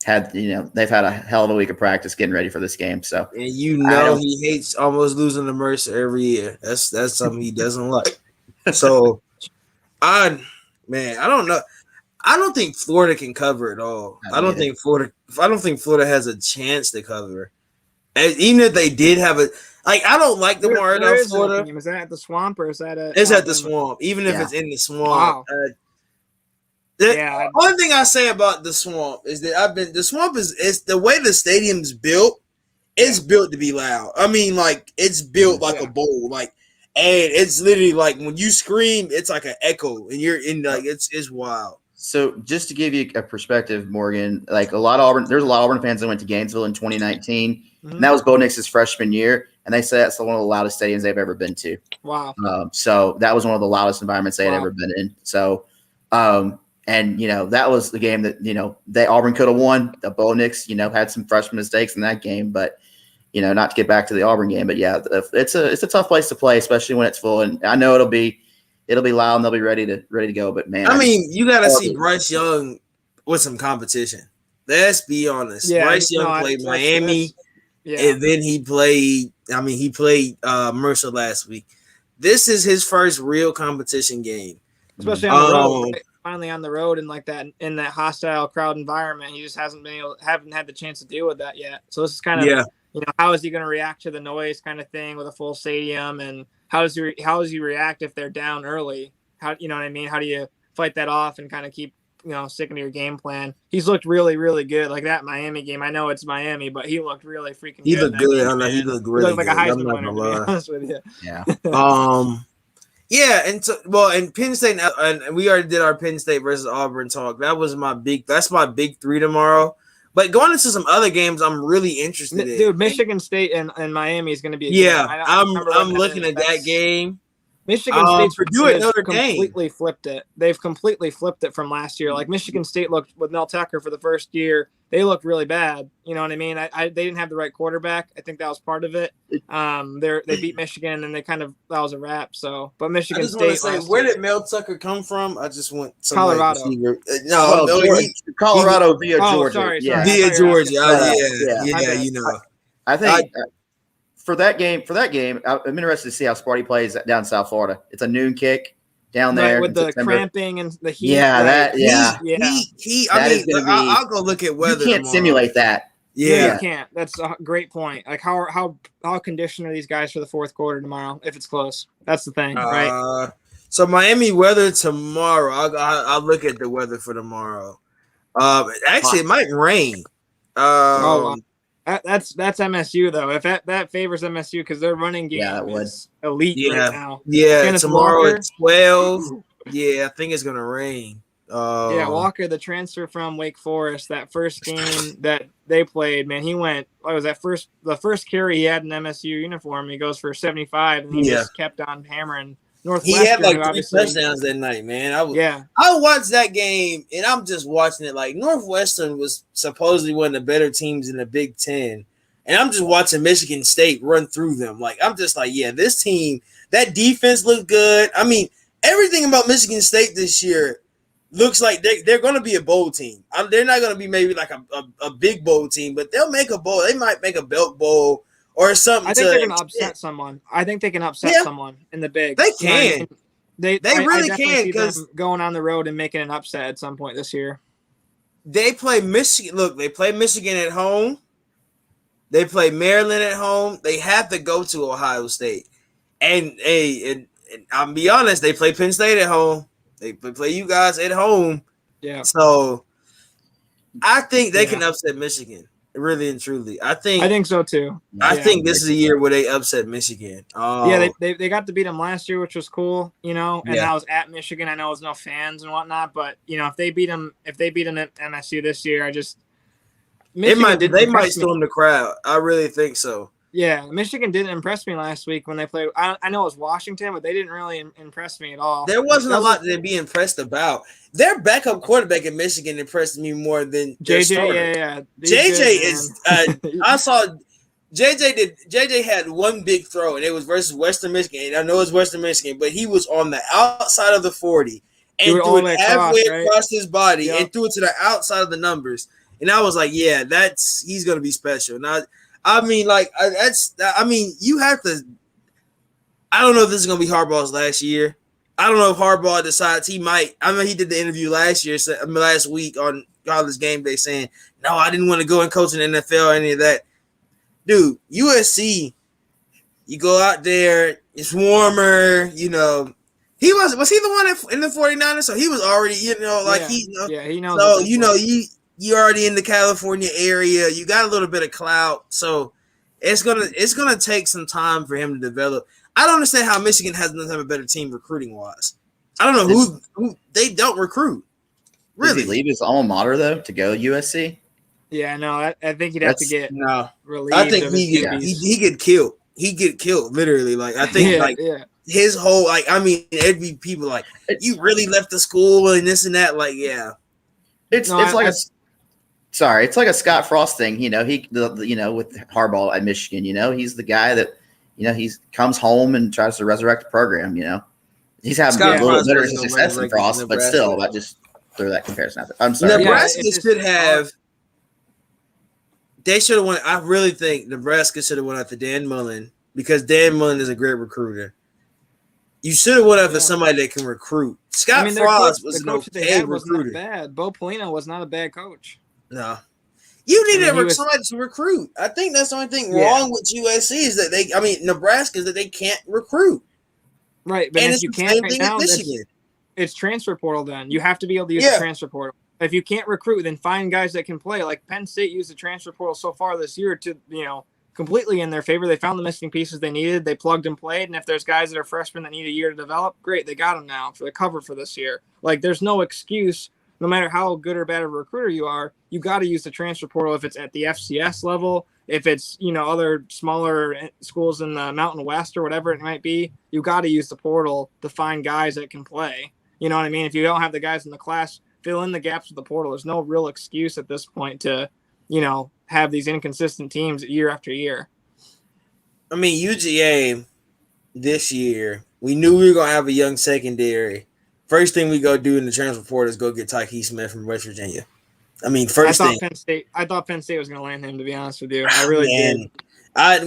they've had a hell of a week of practice getting ready for this game. So and he hates almost losing to Mercer every year. That's something he doesn't like. So I don't know. I don't think Florida can cover at all. I don't think Florida has a chance to cover. And even if they did have I don't like the more in Florida. Is that at the Swamp or is that It's at the Swamp, even if it's in the Swamp. Wow. The only thing I say about the Swamp is that the Swamp is the way the stadium's built. It's built to be loud. I mean, like it's built like a bowl, like, and it's literally like when you scream, it's like an echo, and you're in like it's wild. So just to give you a perspective, Morgan, like there's a lot of Auburn fans that went to Gainesville in 2019, and that was Bo Nix's freshman year, and they say that's one of the loudest stadiums they've ever been to. Wow. So that was one of the loudest environments they had ever been in. So, and that was the game that Auburn could have won. The Bo Nix, had some freshman mistakes in that game, but not to get back to the Auburn game, but yeah, it's a tough place to play, especially when it's full. And I know it'll be loud and they'll be ready to go. But man, you got to see Bryce Young with some competition. Let's be honest. Yeah, Bryce Young played Miami, and then he played Mercer last week. This is his first real competition game, especially on the road. Finally on the road and like that in that hostile crowd environment. He just haven't had the chance to deal with that yet. So this is kind of how is he going to react to the noise kind of thing with a full stadium, and how does he react if they're down early? How what I mean? How do you fight that off and kind of keep sticking to your game plan? He's looked really, really good. Like that Miami game. I know it's Miami, but he looked really freaking good. He looked good. I know he looked really good. Like a Heisman winner, to be honest with you. Yeah. Yeah, and Penn State, and we already did our Penn State versus Auburn talk. That's my big 3 tomorrow. But going into some other games, I'm really interested in. Dude, Michigan State and Miami is going to be. I'm looking at that game. Michigan State's Purdue at Notre Dame completely flipped it. They've completely flipped it from last year. Like Michigan State looked with Mel Tucker for the first year. They looked really bad. You know what I mean? They didn't have the right quarterback. I think that was part of it. They beat Michigan and that was a wrap. So, but Michigan State. Where did Mel Tucker come from? I just want Colorado. Colorado via Georgia. Sorry. Via Georgia. I think. For that game, I'm interested to see how Sparty plays down South Florida. It's a noon kick down there with the cramping and the heat. I'll go look at weather. You can't simulate that. Yeah, you can't. That's a great point. Like how conditioned are these guys for the fourth quarter tomorrow? If it's close, that's the thing, right? So Miami weather tomorrow. I'll look at the weather for tomorrow. Actually, it might rain. That's That's MSU though. If that favors MSU because their running game is elite right now. Yeah, Kenneth tomorrow Walker, at 12. Yeah, I think it's gonna rain. Yeah, Walker, the transfer from Wake Forest, that first game that they played, man, he went. What was that the first carry he had in MSU uniform? He goes for 75, and he just kept on hammering Northwestern. He had like 3 touchdowns that night, man. I watched that game, and I'm just watching it like Northwestern was supposedly one of the better teams in the Big Ten, and I'm just watching Michigan State run through them. Like I'm just like, yeah, this team, that defense looked good. I mean, everything about Michigan State this year looks like they're going to be a bowl team. They're not going to be maybe like a big bowl team, but they'll make a bowl. They might make a belt bowl or something. I think they're going to upset someone. I think they can upset someone in the big. They can. They really can because going on the road and making an upset at some point this year. They play Michigan. Look, they play Michigan at home. They play Maryland at home. They have to go to Ohio State. And I'll be honest, they play Penn State at home. They play you guys at home. Yeah. So I think they can upset Michigan, really and truly. I think so too. I think this is a year where they upset Michigan. They got to beat them last year, which was cool, and that was at Michigan. I know it was no fans and whatnot, but if they beat them at MSU this year, they might storm the crowd. I really think so. Yeah, Michigan didn't impress me last week when they played. I know it was Washington, but they didn't really impress me at all. There wasn't a lot to be impressed about. Their backup quarterback in Michigan impressed me more than JJ. Yeah. JJ is. I saw JJ had one big throw, and it was versus Western Michigan. And I know it's Western Michigan, but he was on the outside of the 40 and threw it halfway across his body and threw it to the outside of the numbers. And I was like, yeah, he's gonna be special. Now, I mean, you have to. I don't know if this is going to be Harbaugh's last year. I don't know if Harbaugh decides he might. I mean, he did the interview last week on College Game Day saying, no, I didn't want to go and coach in the NFL or any of that. Dude, USC, you go out there, it's warmer, He was he the one in the 49ers? So he was already, he knows. So, you're already in the California area. You got a little bit of clout, so it's gonna take some time for him to develop. I don't understand how Michigan doesn't have a better team recruiting wise. I don't know who they don't recruit. Really, does he leave his alma mater though to go USC? Yeah, no, I think he'd have to get relieved. I think he get killed. He get killed literally. Like I think his whole it'd be people like you really left the school and this and that. Like it's like a Scott Frost thing, with Harbaugh at Michigan, he's the guy that, he comes home and tries to resurrect the program, he's having a little better success than Frost, but still, I just throw that comparison out there. I'm sorry. Nebraska they should have won. I really think Nebraska should have won after Dan Mullen because Dan Mullen is a great recruiter. You should have went after somebody that can recruit. Scott Frost was an okay recruiter. Not bad. Bo Pelino was not a bad coach. No, you need somebody to recruit. I think that's the only thing wrong with USC is that Nebraska is that they can't recruit. Right, but if you can't right now, it's transfer portal. Then you have to be able to use the transfer portal. If you can't recruit, then find guys that can play. Like Penn State used the transfer portal so far this year to completely in their favor. They found the missing pieces they needed. They plugged and played. And if there's guys that are freshmen that need a year to develop, great, they got them now for the cover for this year. Like there's no excuse. No matter how good or bad of a recruiter you are, you got to use the transfer portal if it's at the FCS level, if it's, other smaller schools in the Mountain West or whatever it might be, you got to use the portal to find guys that can play. You know what I mean? If you don't have the guys in the class, fill in the gaps with the portal. There's no real excuse at this point to, have these inconsistent teams year after year. I mean, UGA this year, we knew we were going to have a young secondary. First thing we go do in the transfer portal is go get Tyke Smith from West Virginia. I mean, I thought Penn State was going to land him. To be honest with you, I really did.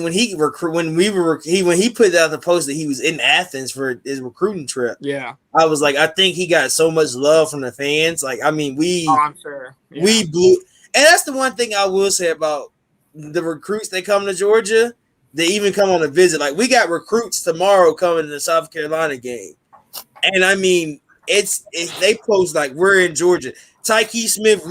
When he put out the post that he was in Athens for his recruiting trip. Yeah, I was like, I think he got so much love from the fans. Like, I mean, I'm sure we blew, and that's the one thing I will say about the recruits that come to Georgia. They even come on a visit. Like, we got recruits tomorrow coming to the South Carolina game, and I mean. They post like we're in Georgia. Tyke Smith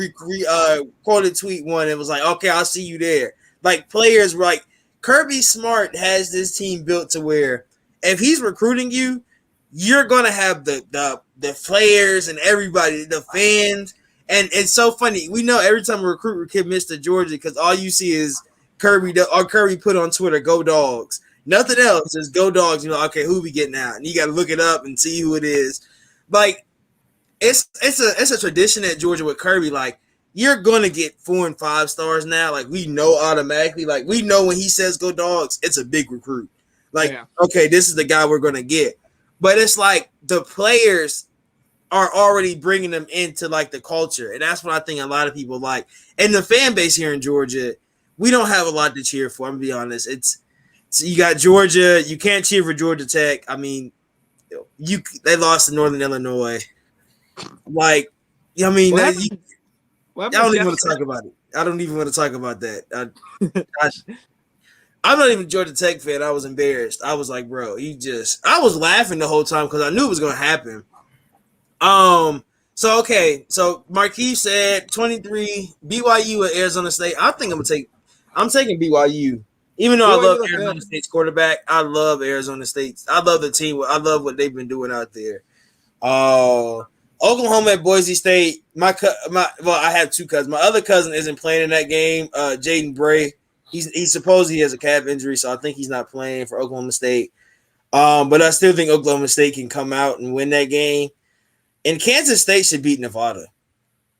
quoted tweet one and was like, "Okay, I'll see you there." Like players like Kirby Smart has this team built to where if he's recruiting you, you're gonna have the players and everybody, the fans, and it's so funny. We know every time a recruit commits to Georgia because all you see is Kirby put on Twitter, "Go Dogs." Nothing else, just "Go Dogs." You know, okay, who we getting out, and you got to look it up and see who it is. Like it's a tradition at Georgia with Kirby. Like you're gonna get 4 and 5 stars now. Like we know automatically. Like we know when he says "Go Dogs," it's a big recruit. Like okay, this is the guy we're gonna get. But it's like the players are already bringing them into like the culture, and that's what I think a lot of people like. And the fan base here in Georgia, we don't have a lot to cheer for. I'm gonna be honest. So you got Georgia. You can't cheer for Georgia Tech. I mean, they lost to Northern Illinois. Like, I mean, I don't even want to talk about it. I don't even want to talk about that. I'm not even a Georgia Tech fan. I was embarrassed. I was like, bro, I was laughing the whole time because I knew it was going to happen. So Marquise said 23 BYU at Arizona State. I think I'm taking BYU. Even though I love Arizona State's quarterback, I love Arizona State. I love the team. I love what they've been doing out there. Oklahoma at Boise State. I have 2 cousins. My other cousin isn't playing in that game. Jaden Bray. He's supposedly has a calf injury, so I think he's not playing for Oklahoma State. But I still think Oklahoma State can come out and win that game. And Kansas State should beat Nevada.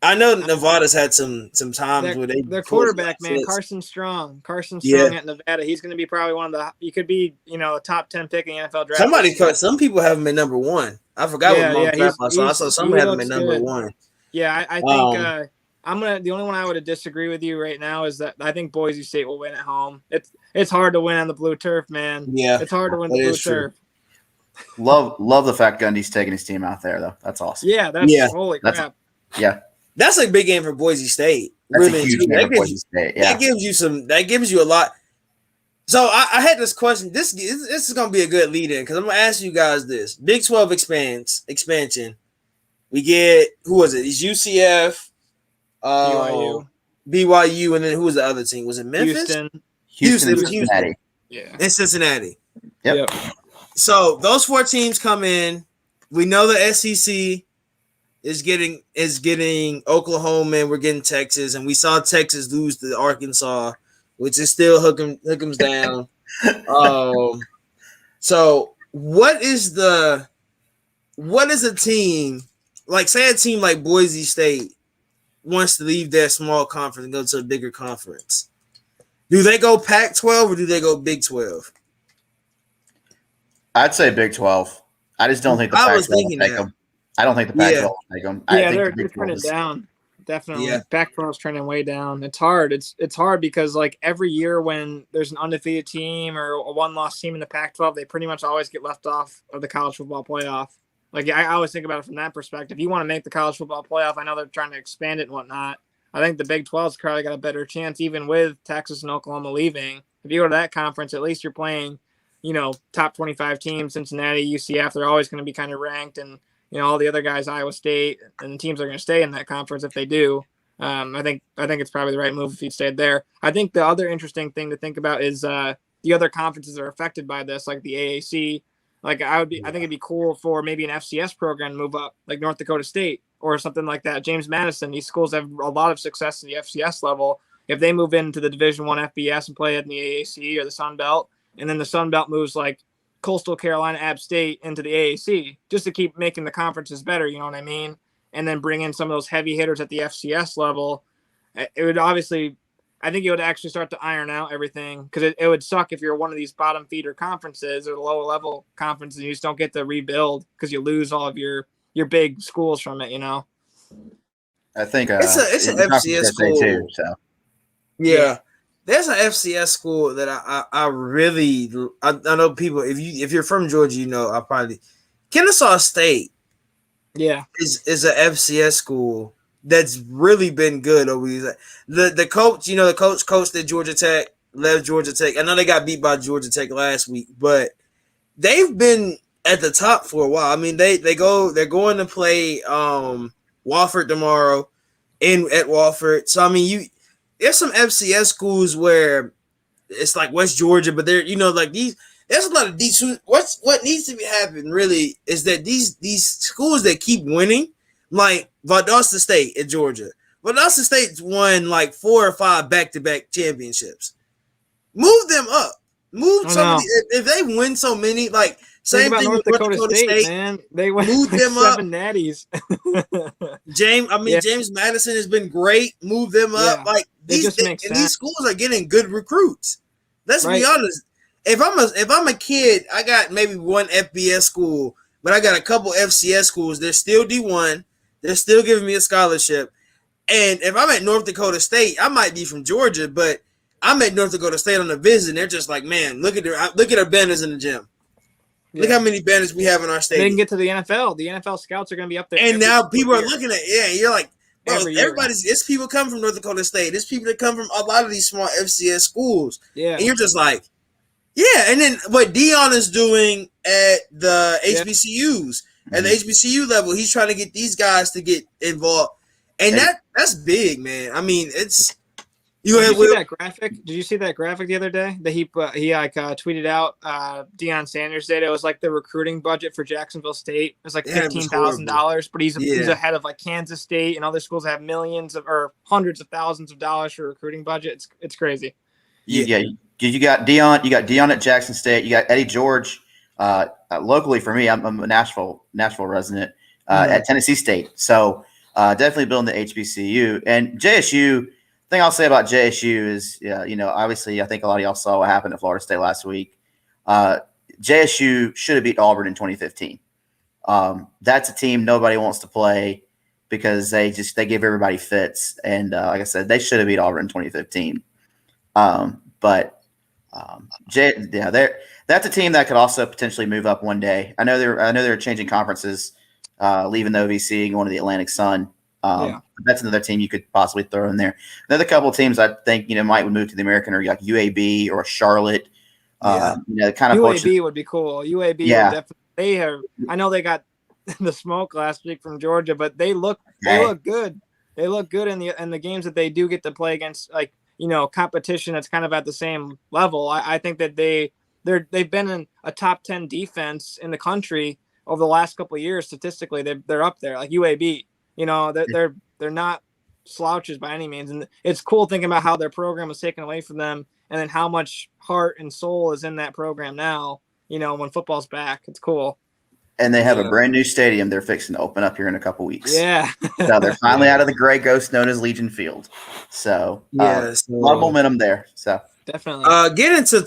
I know Nevada's had some times where their quarterback, man, Carson Strong at Nevada. He's going to be probably one of he could be, a top 10 pick in the NFL draft. Some people have him at number 1. I forgot what I saw somebody have him at number 1. Yeah, I think the only one I would disagree with you right now is that I think Boise State will win at home. It's hard to win on the blue turf, man. Yeah, it's hard to win the blue turf. Love the fact Gundy's taking his team out there though. That's awesome. Yeah, holy crap. That's a big game for Boise State. That's really a huge game for Boise State. Yeah. That gives you a lot. So I had this question. This is going to be a good lead in because I'm going to ask you guys this. Big 12 expansion. We get, who was it? It's UCF, BYU, and then who was the other team? Was it Memphis? Houston. Cincinnati. Yeah. And Cincinnati. Yep. So those 4 teams come in. We know the SEC is getting Oklahoma, and we're getting Texas, and we saw Texas lose to Arkansas, which is still hook'ems down. So what is a team like? Say a team like Boise State wants to leave their small conference and go to a bigger conference. Do they go Pac-12 or do they go Big 12? I'd say Big 12. I just don't think the Pac-12 will take them. I don't think the Pac-12 will take them. Yeah, they're trending down. Definitely. Yeah. Pac-12 is trending way down. It's hard. It's hard because like every year when there's an undefeated team or a one-loss team in the Pac-12, they pretty much always get left off of the college football playoff. Like I always think about it from that perspective. If you want to make the college football playoff, I know they're trying to expand it and whatnot. I think the Big 12's probably got a better chance, even with Texas and Oklahoma leaving. If you go to that conference, at least you're playing, top 25 teams, Cincinnati, UCF. They're always going to be kind of ranked, and all the other guys, Iowa State, and the teams are going to stay in that conference if they do. I think it's probably the right move if you stayed there. I think the other interesting thing to think about is the other conferences that are affected by this, like the AAC. Like I think it'd be cool for maybe an FCS program to move up, like North Dakota State or something like that. James Madison, these schools have a lot of success in the FCS level. If they move into the Division I FBS and play in the AAC or the Sun Belt, and then the Sun Belt moves like Coastal Carolina, App State into the AAC, just to keep making the conferences better, you know what I mean? And then bring in some of those heavy hitters at the FCS level. It would obviously, I think it would actually start to iron out everything, because it would suck if you're one of these bottom feeder conferences or the lower level conferences and you just don't get to rebuild because you lose all of your big schools from it, I think it's an FCS school too. So yeah. There's an FCS school that I know people. If you're from Georgia, I probably Kennesaw State. Yeah, is an FCS school that's really been good over these. The coach, the coach coached at Georgia Tech, left Georgia Tech. I know they got beat by Georgia Tech last week, but they've been at the top for a while. I mean, they're going to play Wofford tomorrow at Wofford. So I mean, there's some FCS schools where it's like West Georgia, but they're like these. There's a lot of these. What needs to be happening really is that these schools that keep winning, like Valdosta State at Georgia. Valdosta State's won like 4 or 5 back-to-back championships. Move them up. Move some of the, if they win so many, like same thing with North Dakota State, man. They went move like them 7 natties. James Madison has been great. Move them up. Yeah, like these schools are getting good recruits. Let's be honest. If I'm a kid, I got maybe one FBS school, but I got a couple FCS schools. They're still D1. They're still giving me a scholarship. And if I'm at North Dakota State, I might be from Georgia, but I'm at North Dakota State on a visit, and they're just like, man, look at our banners in the gym. Yeah. Look how many banners we have in our stadium. They can get to the NFL. The NFL scouts are going to be up there. And now people are looking at you're like, bro, it's people come from North Dakota State. It's people that come from a lot of these small FCS schools. Yeah. And you're just like, yeah. And then what Dion is doing at the HBCUs, at the HBCU level, he's trying to get these guys to get involved. And that's big, man. I mean, it's Did you see that graphic? Did you see that graphic the other day that he tweeted out? Deion Sanders did. It was like the recruiting budget for Jacksonville State. It was like $15,000, but he's ahead of like Kansas State and other schools that have millions or hundreds of thousands of dollars for recruiting budget. It's crazy. Yeah, you got Deion. You got Deion at Jackson State. You got Eddie George. Locally for me, I'm a Nashville resident at Tennessee State. So definitely building the HBCU and JSU. Thing I'll say about JSU is, obviously, I think a lot of y'all saw what happened at Florida State last week. JSU should have beat Auburn in 2015. That's a team nobody wants to play because they give everybody fits. And like I said, they should have beat Auburn in 2015. That's a team that could also potentially move up one day. I know they're changing conferences, leaving the OVC and going to the Atlantic Sun. That's another team you could possibly throw in there. Another couple of teams I think might move to the American are like UAB or Charlotte. Kind of UAB would be cool. UAB would definitely. I know they got the smoke last week from Georgia, but they look good. They look good in the games that they do get to play against, like competition that's kind of at the same level. I think that they've been in a top 10 defense in the country over the last couple of years. Statistically, they're up there. Like UAB. They're not slouches by any means. And it's cool thinking about how their program was taken away from them and then how much heart and soul is in that program now, when football's back. It's cool. And they have a brand new stadium they're fixing to open up here in a couple weeks. Yeah. So they're finally out of the gray ghost known as Legion Field. So a lot of momentum there. So definitely. Get into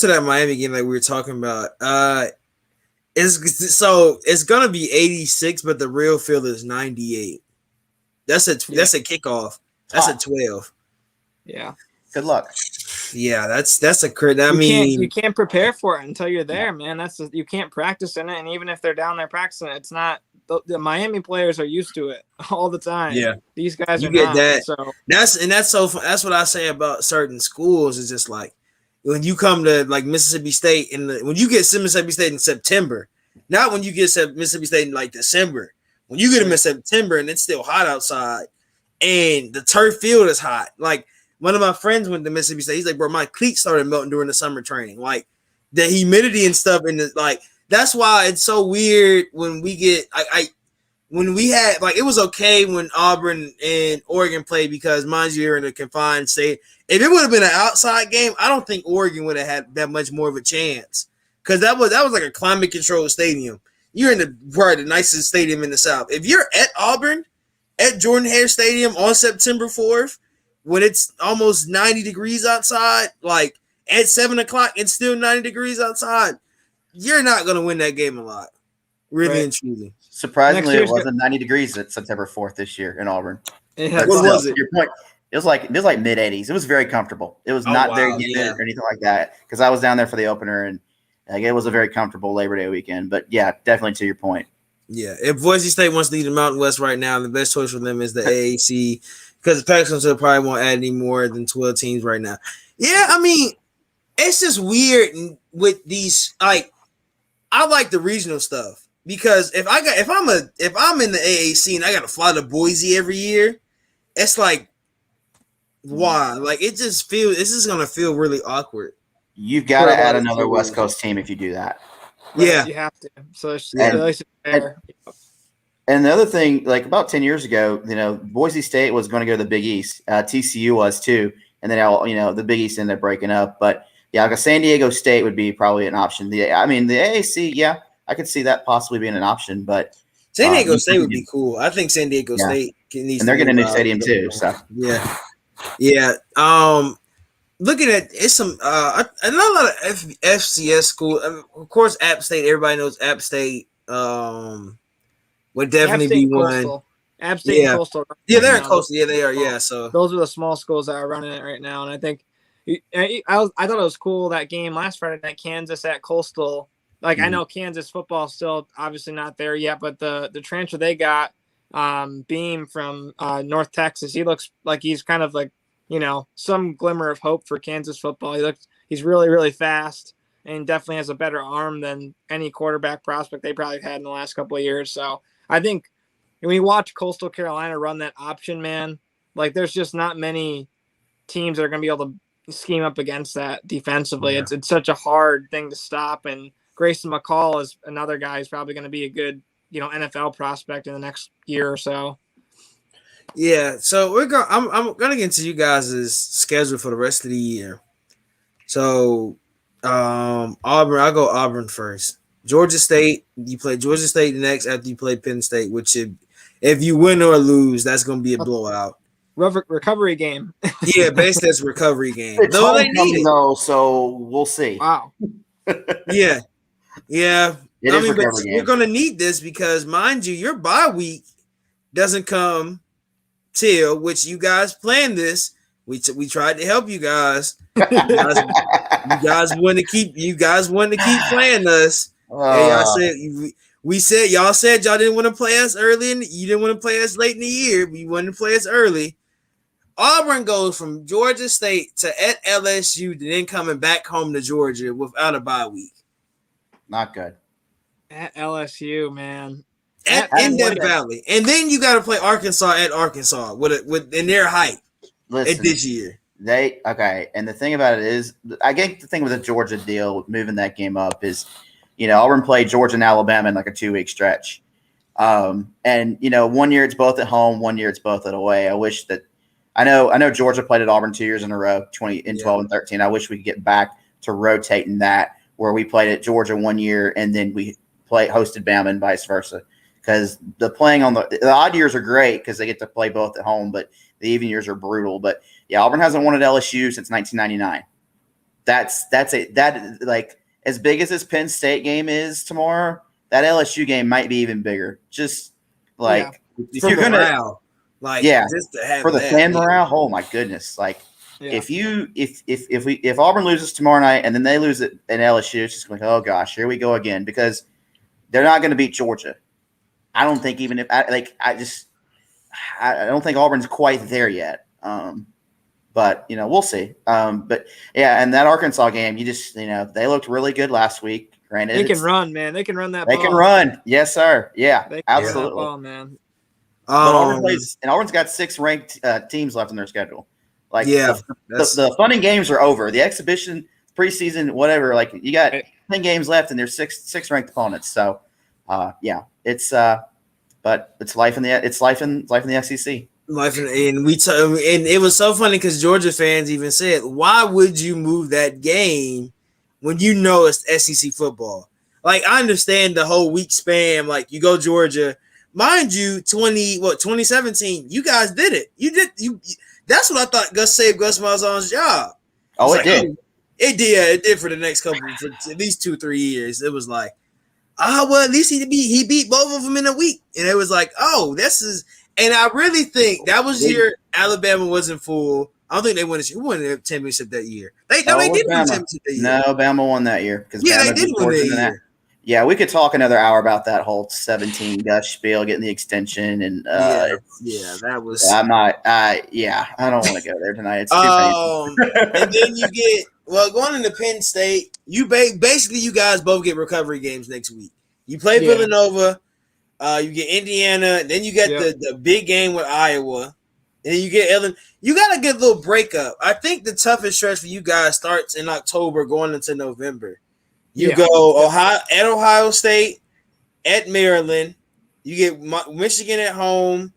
that Miami game that we were talking about. It's gonna be 86, but the real field is 98. That's a kickoff. That's a 12. Yeah. Good luck. Yeah, that's a crit. You can't prepare for it until you're there, man. You can't practice in it, and even if they're down there practicing, it's not. The Miami players are used to it all the time. Yeah, these guys you are get not. that. So That's what I say about certain schools. Is just like when you come to like Mississippi State when you get Mississippi State in September, not when you get Mississippi State in like December. When you get them in September and it's still hot outside, and the turf field is hot, like. One of my friends went to Mississippi State. He's like, bro, my cleats started melting during the summer training. Like the humidity and stuff. And that's why it's so weird when we get when we had it was okay when Auburn and Oregon played because mind you, you're in a confined state. If it would have been an outside game, I don't think Oregon would have had that much more of a chance. Because that was like a climate controlled stadium. You're in probably the nicest stadium in the South. If you're at Auburn, at Jordan-Hare Stadium on September 4th, when it's almost 90 degrees outside, like at 7:00, it's still 90 degrees outside. You're not going to win that game a lot. Really and truly. Surprisingly, it wasn't 90 degrees at September 4th this year in Auburn. Yeah, what was it? Your point. It was like mid 80s. It was very comfortable. It was not very humid or anything like that because I was down there for the opener and it was a very comfortable Labor Day weekend. But yeah, definitely to your point. Yeah, if Boise State wants to lead the Mountain West right now, the best choice for them is the AAC. Because the Pac-12 probably won't add any more than 12 teams right now. Yeah, I mean, it's just weird with these. Like, I like the regional stuff because if I'm in the AAC and I got to fly to Boise every year, it's like Why? Like it just feels. This is gonna feel really awkward. You've got to add another West Coast team if you do that. Yeah, you have to. So it's And- at least fair. And the other thing, like about 10 years ago, Boise State was going to go to the Big East. TCU was too. And then, the Big East ended up breaking up. But, yeah, like a San Diego State would be probably an option. The AAC, yeah, I could see that possibly being an option. But San Diego State would be cool. I think San Diego State needs. And they're getting a new stadium too. So yeah. Looking at it's some not a lot of FCS school. Of course, App State. Everybody knows App State. Would definitely be one. App State and Coastal. Yeah, they're in Coastal. Yeah, they are. Yeah, so those are the small schools that are running it right now. And I think I thought it was cool that game last Friday night, Kansas at Coastal. Like I know Kansas football is still obviously not there yet, but the transfer they got, Beam from North Texas, he looks like he's kind of like some glimmer of hope for Kansas football. He's really really fast and definitely has a better arm than any quarterback prospect they probably had in the last couple of years. So I think when you watch Coastal Carolina run that option, man, like there's just not many teams that are going to be able to scheme up against that defensively. Yeah. It's such a hard thing to stop. And Grayson McCall is another guy who's probably going to be a good, NFL prospect in the next year or so. Yeah. So I'm going to get into you guys' schedule for the rest of the year. So Auburn, I'll go Auburn first. Georgia State, you play Georgia State next after you play Penn State, which if you win or lose, that's going to be a blowout. Recovery game. Yeah, basically that's a recovery game. It's homecoming though, so we'll see. Wow. Yeah. But we're going to need this because, mind you, your bye week doesn't come till, which you guys planned this. We tried to help you guys. You guys want to keep playing us. Y'all said y'all didn't want to play us early, and you didn't want to play us late in the year. But you wanted to play us early. Auburn goes from Georgia State to at LSU, then coming back home to Georgia without a bye week. Not good. At LSU, man. In Death Valley, and then you got to play Arkansas at Arkansas with in their hype. Listen, this year. And the thing about it is, I think the thing with the Georgia deal, moving that game up is, Auburn played Georgia and Alabama in like a 2-week stretch. And 1 year it's both at home, 1 year it's both at away. I wish that I know Georgia played at Auburn 2 years in a row, 12 and 13. I wish we could get back to rotating that where we played at Georgia 1 year and then we hosted Bama and vice versa. Because the playing on the odd years are great because they get to play both at home, but the even years are brutal. But yeah, Auburn hasn't won at LSU since 1999. That's it. That like as big as this Penn State game is tomorrow, that LSU game might be even bigger. Just like if you're gonna, morale, just to have for the fan morale. Oh my goodness! Like if Auburn loses tomorrow night and then they lose it in LSU, it's just like, oh gosh, here we go again because they're not going to beat Georgia. I don't think even if I don't think Auburn's quite there yet. But we'll see. But yeah, and that Arkansas game, you just they looked really good last week. Granted, they can run, man. They can run that. They can run, yes, sir. Yeah, absolutely. Ball, man. But Auburn plays, and Auburn's got 6 ranked teams left in their schedule. Like, the fun and games are over. The exhibition, preseason, whatever. Like, you got 10 games left, and there's six ranked opponents. So, it's but it's life in the SEC. And it was so funny because Georgia fans even said, "Why would you move that game when you know it's SEC football?" Like, I understand the whole week span. Like, you go Georgia, mind you, 2017, you guys did it. You that's what I thought Gus saved Gus Malzahn's job. Oh, it did. It did for the next for at least 2-3 years. It was like, well, at least he beat both of them in a week. And it was like, this is – and I really think that was the year Alabama wasn't full. I don't think they won the championship that year. They did win the championship that year. No, Bama won that year. Yeah, Bama they did win that year. Yeah, we could talk another hour about that whole 17 Gus spiel, getting the extension. And that was – I'm not I don't want to go there tonight. It's too painful. And then you get – going into Penn State, you basically you guys both get recovery games next week. You play Villanova, you get Indiana, then you get the big game with Iowa, and then you get Ellen. You got a good little breakup. I think the toughest stretch for you guys starts in October going into November. You go Ohio State, at Maryland. You get Michigan at home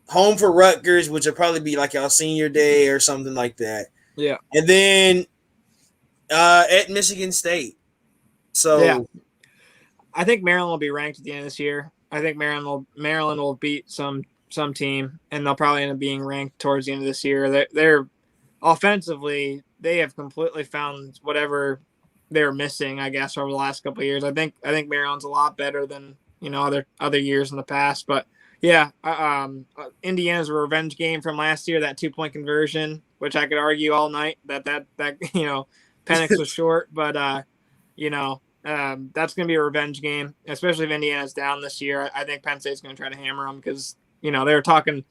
for Rutgers, which will probably be like y'all senior day or something like that. Yeah. And then at Michigan State. So yeah. I think Maryland will be ranked at the end of this year. I think Maryland will beat some team, and they'll probably end up being ranked towards the end of this year. They're offensively, they have completely found whatever they were missing, I guess, over the last couple of years. I think Maryland's a lot better than other years in the past. But yeah, Indiana's a revenge game from last year, that 2-point conversion, which I could argue all night that Penix was short, but that's going to be a revenge game, especially if Indiana's down this year. I think Penn State's going to try to hammer them because they were talking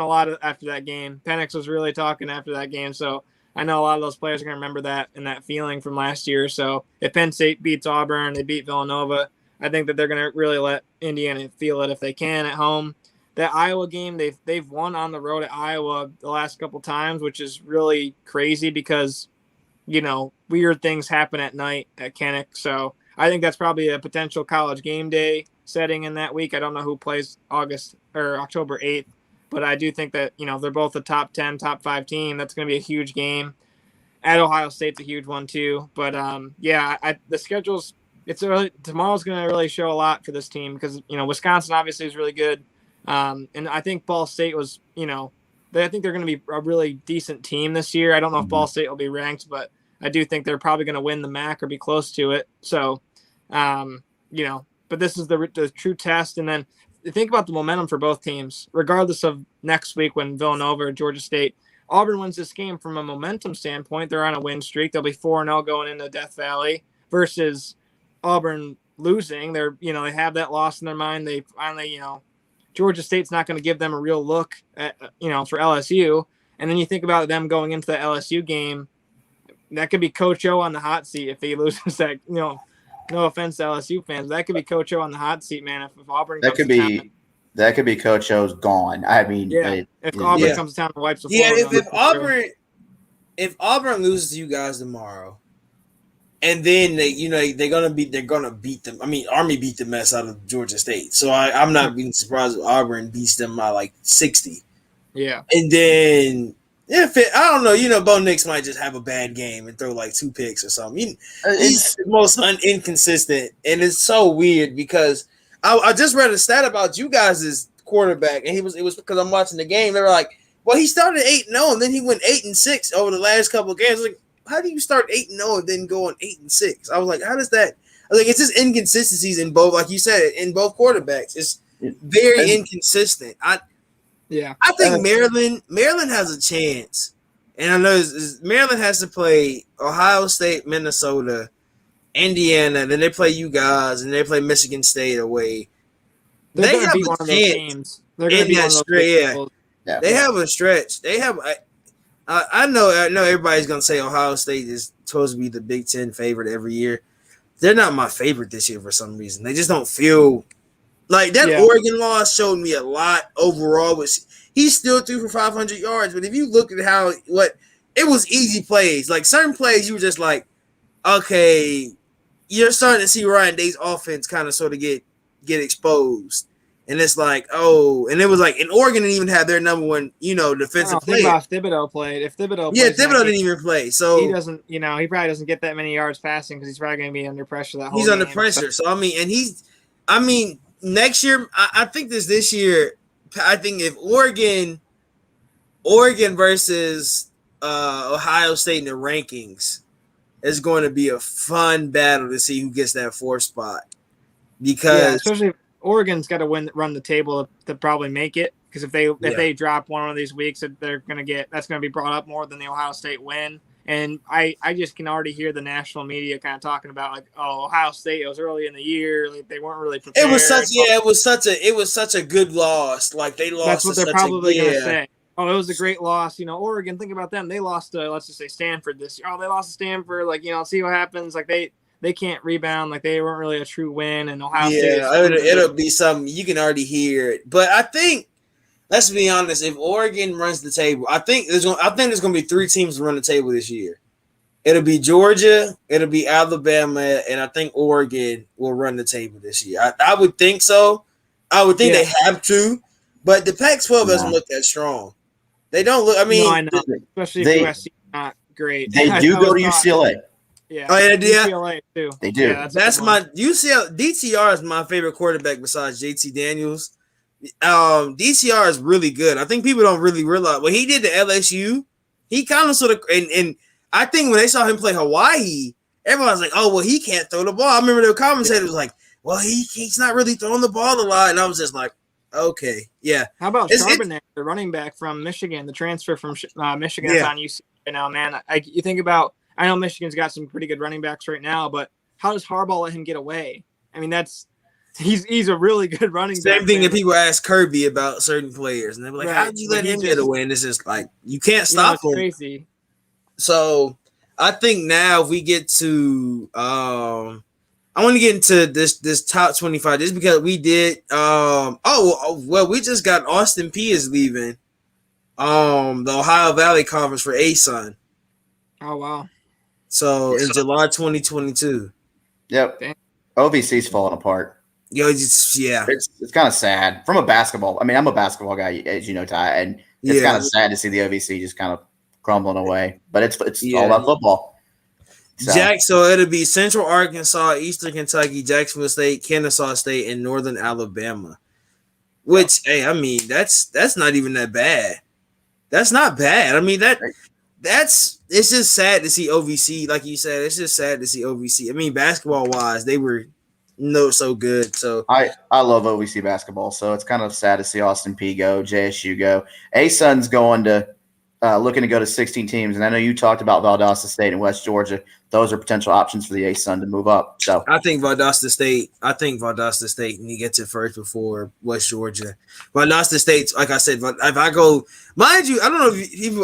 a lot after that game. Penix was really talking after that game, so I know a lot of those players are going to remember that and that feeling from last year. So if Penn State beats Auburn, they beat Villanova, I think that they're going to really let Indiana feel it if they can at home. That Iowa game, they've won on the road at Iowa the last couple times, which is really crazy because weird things happen at night at Kinnick. So I think that's probably a potential college game day setting in that week. I don't know who plays October 8th, but I do think that, they're both a top 10, top 5 team. That's going to be a huge game. At Ohio State's a huge one too. But the schedule's tomorrow's going to really show a lot for this team because, Wisconsin obviously is really good. And I think Ball State was, I think they're going to be a really decent team this year. I don't know if Ball State will be ranked, but I do think they're probably going to win the MAC or be close to it. So, but this is the true test. And then think about the momentum for both teams, regardless of next week when Villanova or Georgia State. Auburn wins this game from a momentum standpoint. They're on a win streak. They'll be 4-0 going into Death Valley versus Auburn losing. They have that loss in their mind. They finally, Georgia State's not going to give them a real look at, for LSU. And then you think about them going into the LSU game, that could be Coach O on the hot seat if he loses that, no offense to LSU fans. That could be Coach O on the hot seat, man. If Auburn that could be Coach O's gone. I mean, if Auburn comes to town and wipes the floor. If Auburn loses to you guys tomorrow, and then they're gonna beat them. I mean, Army beat the mess out of Georgia State, so I'm not being surprised if Auburn beats them by like 60. Yeah, and then I don't know, Bo Nix might just have a bad game and throw like 2 picks or something. He's the most inconsistent, and it's so weird because I just read a stat about you guys' quarterback, and it was because I'm watching the game. They were like, well, he started 8-0, and then he went 8-6 over the last couple of games. Like, how do you start 8-0 and then go on 8-6? I was like, how does that? I was like, it's just inconsistencies in both, like you said, in both quarterbacks. It's very inconsistent. I think Maryland has a chance, and I know Maryland has to play Ohio State, Minnesota, Indiana, then they play you guys, and they play Michigan State away. They have one of those teams. They're going to be one of those. Yeah, they have a stretch. They have. I know everybody's gonna say Ohio State is supposed to be the Big Ten favorite every year. They're not my favorite this year for some reason. They just don't feel like that. Oregon loss showed me a lot overall. He still threw for 500 yards, but if you look at it was easy plays. Like certain plays, you were just like, okay, you're starting to see Ryan Day's offense kind of sort of get exposed. And it's like, and it was like, and Oregon didn't even have their number one, defensive player. If Thibodeau played. Thibodeau didn't even play. So he doesn't, he probably doesn't get that many yards passing because he's probably going to be under pressure that whole game. He's under pressure. So, next year, I think this year, I think if Oregon versus Ohio State in the rankings is going to be a fun battle to see who gets that 4th spot. Because especially Oregon's got to run the table to probably make it, because if they drop one of these weeks, they're going to that's going to be brought up more than the Ohio State win. And I just can already hear the national media kind of talking about like, Ohio State, it was early in the year, like they weren't really prepared. It was such a good loss. Like they lost. That's what they're probably going to say. It was a great loss. Oregon, think about them. They lost to, let's just say, Stanford this year. They lost to Stanford. Like, see what happens. Like they can't rebound. Like they weren't really a true win. And Ohio State. It'll be something you can already hear it. But I think, let's be honest. If Oregon runs the table, I think there's going to be 3 teams to run the table this year. It'll be Georgia, it'll be Alabama, and I think Oregon will run the table this year. I would think so. I would think they have to, but the Pac-12 doesn't look that strong. They don't look. I mean, I know. Especially if USC is not great. They do go to UCLA. Yeah. Oh, yeah, UCLA too. They do. Yeah, that's my UCLA. DTR is my favorite quarterback besides JT Daniels. DTR is really good. I think people don't really realize what he did to LSU. He kind of sort of and I think when they saw him play Hawaii, everyone was like, "Oh, well, he can't throw the ball." I remember the commentator was like, "Well, he's not really throwing the ball a lot," and I was just like, "Okay, yeah." How about Charbonnet, the running back from Michigan, the transfer from Michigan is on UCLA now, man. You think about, I know Michigan's got some pretty good running backs right now, but how does Harbaugh let him get away? I mean, he's a really good running back. Same thing that people ask Kirby about certain players, and they're like, "How did you let him get away?" And it's just like you can't stop him. Crazy. So I think now if we get to I want to get into this top 25 just because we did we just got Austin P is leaving the Ohio Valley Conference for ASUN. Oh wow. So in July 2022. Yep. Damn. OVC's falling apart. Yo, it's kind of sad from a basketball. I mean, I'm a basketball guy, as you know, Ty, and it's kind of sad to see the OVC just kind of crumbling away, but it's all about football. So it'll be Central Arkansas, Eastern Kentucky, Jacksonville State, Kennesaw State, and Northern Alabama. Which, hey, I mean, that's not even that bad. That's not bad. I mean, it's just sad to see OVC, like you said. It's just sad to see OVC. I mean, basketball wise, they were so good. So I love OVC basketball, so it's kind of sad to see Austin P go, JSU go. ASUN's going to. Looking to go to 16 teams, and I know you talked about Valdosta State and West Georgia. Those are potential options for the ASUN to move up. So I think Valdosta State and he gets it first before West Georgia. Valdosta State, like I said, if I go, mind you, I don't know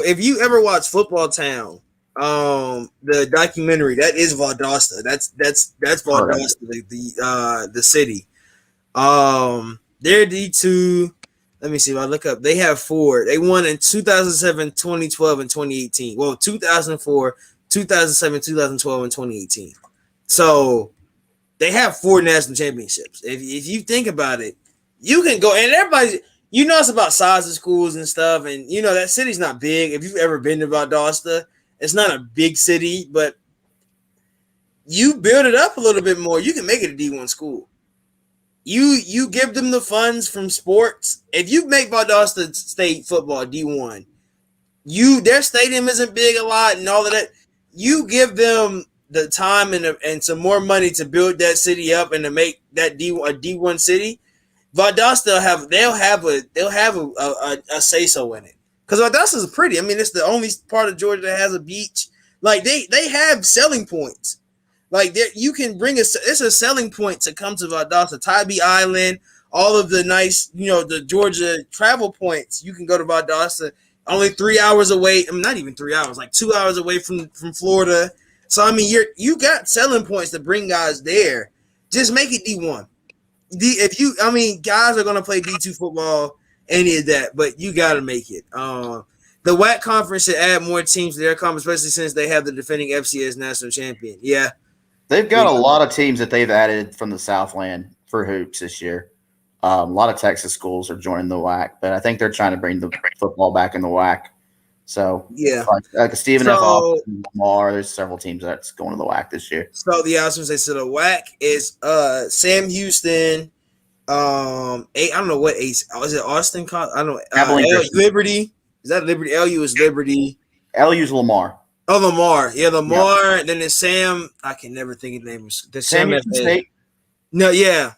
if you ever watch Football Town, the documentary, that is Valdosta. That's Valdosta, the city. They're D2. Let me see if I look up. They have 4. They won in 2007, 2012, and 2018. Well, 2004, 2007, 2012, and 2018. So they have 4 national championships. If you think about it, you can go. And everybody, it's about size of schools and stuff. And, that city's not big. If you've ever been to Valdosta, it's not a big city. But you build it up a little bit more, you can make it a D1 school. You give them the funds from sports. If you make Valdosta State football D1, their stadium isn't big a lot and all of that. You give them the time and some more money to build that city up and to make that a D1 city. Valdosta they'll have a say so in it because Valdosta is pretty. I mean, it's the only part of Georgia that has a beach. Like they have selling points. Like you can it's a selling point to come to Valdosta, Tybee Island, all of the nice, the Georgia travel points. You can go to Valdosta, only 3 hours away. I mean, not even 3 hours, like 2 hours away from Florida. So I mean, you got selling points to bring guys there. Just make it D1. Guys are gonna play D2 football, any of that, but you got to make it. The WAC conference should add more teams to their conference, especially since they have the defending FCS national champion. Yeah. They've got a lot of teams that they've added from the Southland for hoops this year. A lot of Texas schools are joining the WAC, but I think they're trying to bring the football back in the WAC. So, like Stephen F. Lamar, there's several teams that's going to the WAC this year. So, I was going to say, the WAC is Sam Houston. I don't know what ace. Is it Austin? I don't know. Liberty. Is that Liberty? LU is Liberty. LU's Lamar. Oh, Lamar. Yeah, Lamar. Yeah. And then there's Sam. I can never think of the name. Sam State? No, yeah.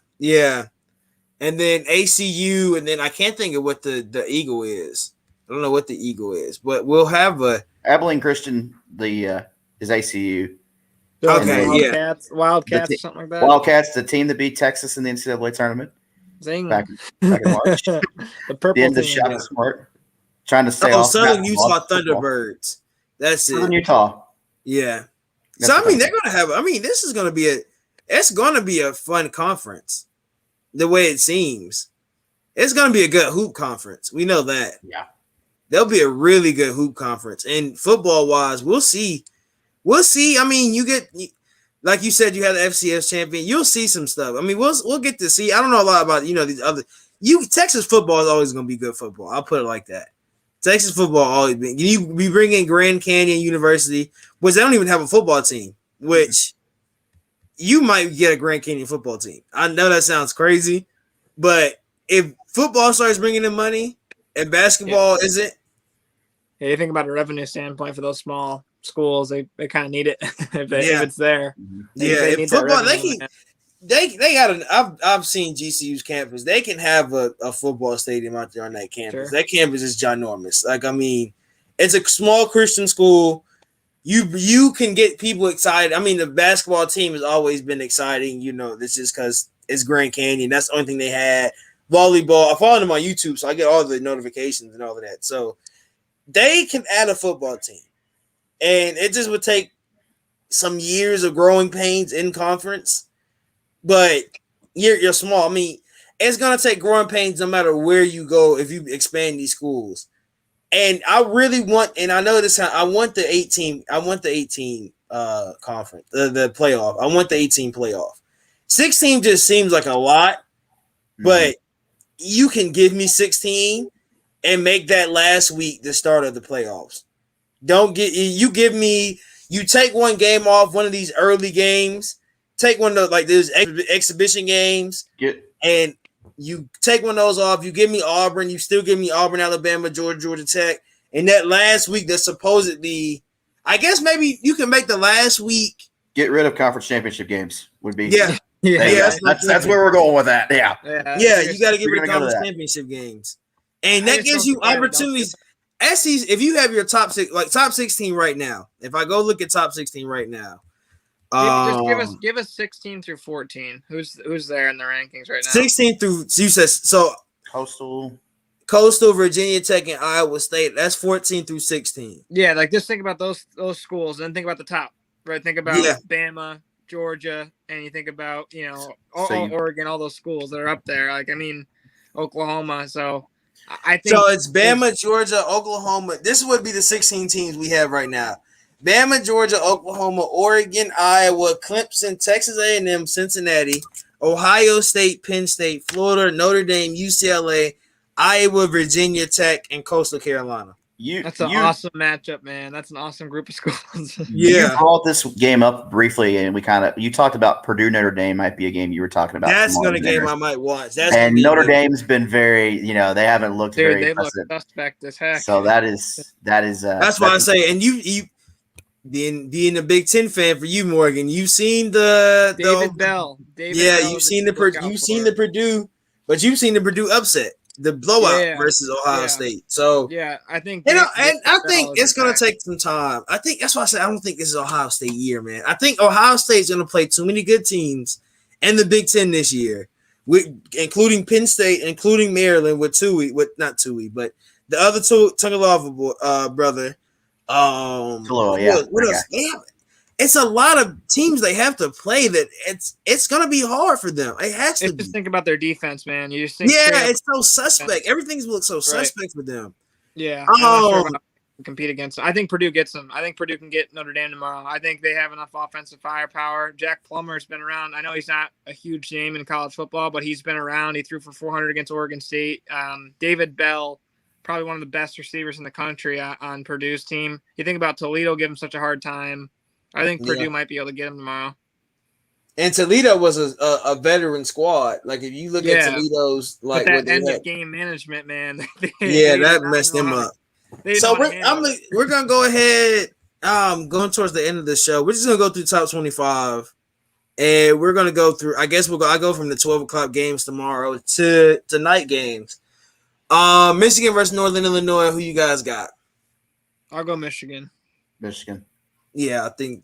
And then ACU, and then I can't think of what the Eagle is. I don't know what the Eagle is, but we'll have a Abilene Christian. Is ACU. Okay, Wildcats, something like that. Wildcats, the team that beat Texas in the NCAA tournament. Zing. Back in March. The purple the end of team. Shaka Smart. Trying to stay off. Southern Utah Thunderbirds. That's Southern Utah. Yeah. So I mean, they're gonna have. I mean, this is gonna be it's gonna be a fun conference. The way it seems, it's going to be a good hoop conference. We know that. Yeah. There'll be a really good hoop conference. And football-wise, we'll see. We'll see. I mean, like you said, you had the FCS champion. You'll see some stuff. I mean, we'll get to see. I don't know a lot about, these other – Texas football is always going to be good football. I'll put it like that. Texas football always been. We bring in Grand Canyon University, which they don't even have a football team, which you might get a Grand Canyon football team. I know that sounds crazy, but if football starts bringing in money and basketball isn't. Yeah, you think about a revenue standpoint for those small schools, they kind of need it if it's there. If football, they got I've seen GCU's campus. They can have a football stadium out there on that campus. Sure. That campus is ginormous. Like, I mean, it's a small Christian school. You can get people excited. I mean, the basketball team has always been exciting. This is because it's Grand Canyon. That's the only thing they had. Volleyball. I follow them on YouTube, so I get all the notifications and all of that. So they can add a football team. And it just would take some years of growing pains in conference. But you're small. I mean, it's going to take growing pains no matter where you go if you expand these schools. And I really want, and I know this, I want the 18 conference, the playoff. I want the 18 playoff. 16 just seems like a lot, but you can give me 16 and make that last week the start of the playoffs. You take one game off, one of these early games, take one of those exhibition games, and you take one of those off. You give me Auburn. You still give me Auburn, Alabama, Georgia Tech. And that last week that's supposedly, I guess maybe you can make the last week. Get rid of conference championship games would be. Yeah. That's where we're going with that. Yeah. You got to get rid of conference championship games. And that gives you opportunities. If you have your top 16 right now, if I go look at top 16 right now, just give us 16 through 14. Who's there in the rankings right now? 16 through you said so. Coastal, Virginia Tech, and Iowa State. That's 14 through 16. Yeah, just think about those schools, and then think about the top. Right? Think about Bama, Georgia, and you think about Oregon, all those schools that are up there. Oklahoma. So. I think so. It's Bama, Georgia, Oklahoma. This would be the 16 teams we have right now. Bama, Georgia, Oklahoma, Oregon, Iowa, Clemson, Texas A&M, Cincinnati, Ohio State, Penn State, Florida, Notre Dame, UCLA, Iowa, Virginia Tech, and Coastal Carolina. That's an awesome matchup, man. That's an awesome group of schools. You brought this game up briefly, and you talked about Purdue Notre Dame might be a game you were talking about. That's going to be a game I might watch. Notre Dame's been very, they haven't looked very they impressive. Look suspect as heck. So that is. That's why I say, and you being a Big Ten fan for you, Morgan, you've seen David Bell. You've seen the Purdue, but you've seen the Purdue upset. The blowout versus Ohio State. So I think and I think it's gonna take some time. I think that's why I said I don't think this is Ohio State year, man. I think Ohio State's gonna play too many good teams in the Big Ten this year, including Penn State, including Maryland with not Tui, but the other Tagovailoa brother. What else? It's a lot of teams they have to play that it's going to be hard for them. It has to. Just think about their defense, man. You just think it's so suspect. Everything's looks so suspect for them. Yeah. I'm not sure about compete against them. I think Purdue gets them. I think Purdue can get Notre Dame tomorrow. I think they have enough offensive firepower. Jack Plummer's been around. I know he's not a huge name in college football, but he's been around. He threw for 400 against Oregon State. David Bell, probably one of the best receivers in the country on Purdue's team. You think about Toledo, give him such a hard time. I think Purdue might be able to get him tomorrow. And Toledo was a veteran squad. Like if you look at Toledo's but that end of game management, man. That messed them up. So we're gonna go ahead. Going towards the end of the show, we're just gonna go through top 25, and we're gonna go through. I guess I go from the 12 o'clock games tomorrow to night games. Michigan versus Northern Illinois. Who you guys got? I'll go Michigan. Yeah, I think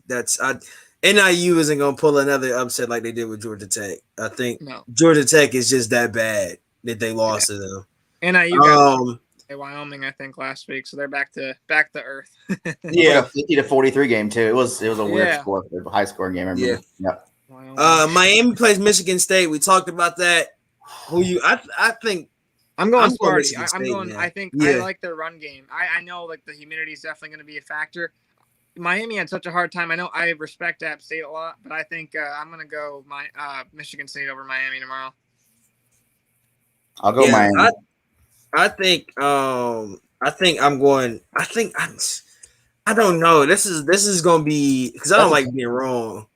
NIU isn't going to pull another upset like they did with Georgia Tech. I think Georgia Tech is just that bad that they lost to them. NIU got Wyoming, I think, last week, so they're back to earth. Yeah, 50-43 game too. It was a weird score, a high scoring game. I remember. Yeah. Miami plays Michigan State. We talked about that. I think I'm going I'm going Sparty. Michigan I'm State, going. man. I think Yeah. I like their run game. I know like the humidity is definitely going to be a factor. Miami had such a hard time. I know I respect App State a lot, but I think I'm going to go Michigan State over Miami tomorrow. I'll go Miami. I think I'm going. I don't know. This is gonna be because I don't like being wrong.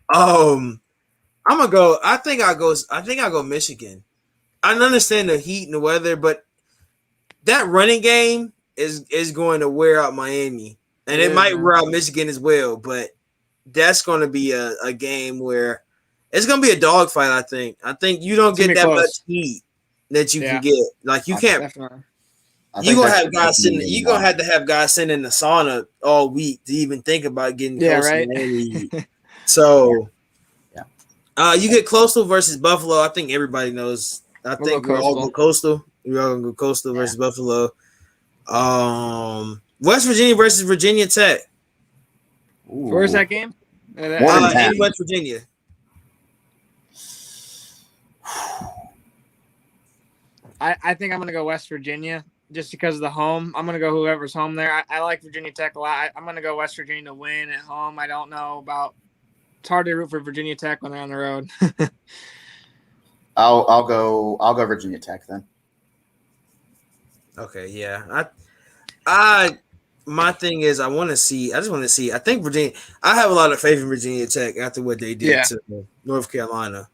I'm gonna go. I think I go Michigan. I understand the heat and the weather, but that running game is going to wear out Miami, and it might wear out Michigan as well. But that's going to be a game where it's going to be a dogfight. I think you don't get that much heat that you can get. Like you can't. Definitely. You gonna have guys sitting. You gonna have to have guys sitting in the sauna all week to even think about getting close to Miami. So, you get Coastal versus Buffalo. I think everybody knows. I think we'll all go Coastal. We're all gonna go Coastal versus Buffalo. West Virginia versus Virginia Tech. Ooh. Where's that game? In West Virginia. I think I'm gonna go West Virginia just because of the home. I'm gonna go whoever's home there. I like Virginia Tech a lot. I'm gonna go West Virginia to win at home. I don't know about. It's hard to root for Virginia Tech when they're on the road. I'll go Virginia Tech then. Okay, yeah. My thing is I just want to see. I think Virginia. I have a lot of faith in Virginia Tech after what they did to North Carolina.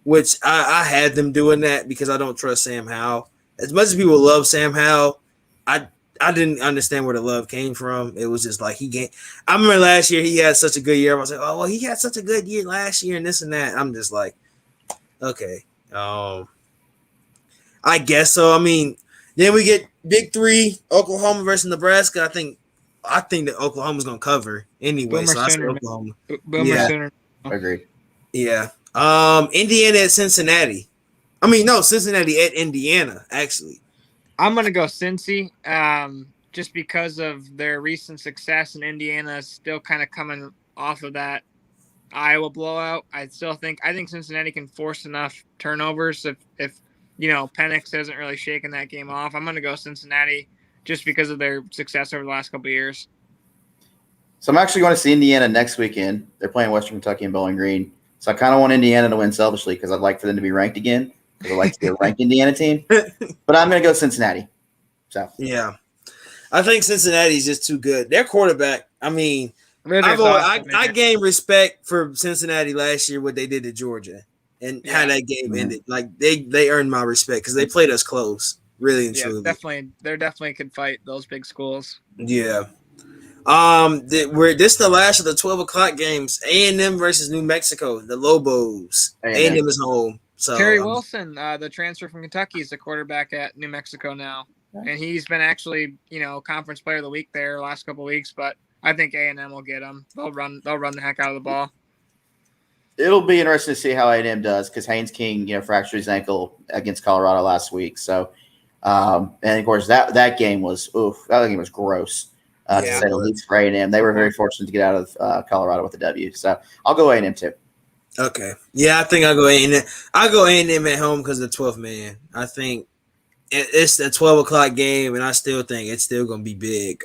Which I had them doing that because I don't trust Sam Howell. As much as people love Sam Howell, I didn't understand where the love came from. It was just like I remember last year he had such a good year. I was like, oh well, he had such a good year last year and this and that. I'm just like, okay. I guess so. I mean, then we get Big Three, Oklahoma versus Nebraska. I think that Oklahoma's gonna cover anyway. Boomer so I said Sooner, Oklahoma. Boomer Sooner. Agreed. Yeah. Indiana at Cincinnati. I mean, no, Cincinnati at Indiana, actually. I'm going to go Cincy just because of their recent success, and Indiana is still kind of coming off of that Iowa blowout. I think Cincinnati can force enough turnovers if Penix hasn't really shaken that game off. I'm going to go Cincinnati just because of their success over the last couple of years. So I'm actually going to see Indiana next weekend. They're playing Western Kentucky and Bowling Green. So I kind of want Indiana to win selfishly because I'd like for them to be ranked again because I like to see a ranked Indiana team. But I'm going to go Cincinnati. So yeah, I think Cincinnati's just too good. Their quarterback. I mean, I gained respect for Cincinnati last year what they did to Georgia and how that game ended. Like they earned my respect because they played us close, really and truly. Definitely, they definitely could fight those big schools. Yeah. This is the last of the 12 o'clock games. A&M versus New Mexico, the Lobos. A&M is home. So Terry Wilson, the transfer from Kentucky, is the quarterback at New Mexico now, and he's been actually, conference player of the week there last couple of weeks. But I think A&M will get him. They'll run the heck out of the ball. It'll be interesting to see how A&M does because Haynes King, fractured his ankle against Colorado last week. So, and of course that game was gross. To say the least for A&M. They were very fortunate to get out of Colorado with the W. So I'll go A&M too. Okay. Yeah, I think I'll go A&M. I'll go A&M at home because of the 12th man. I think it's the 12 o'clock game, and I still think it's still going to be big.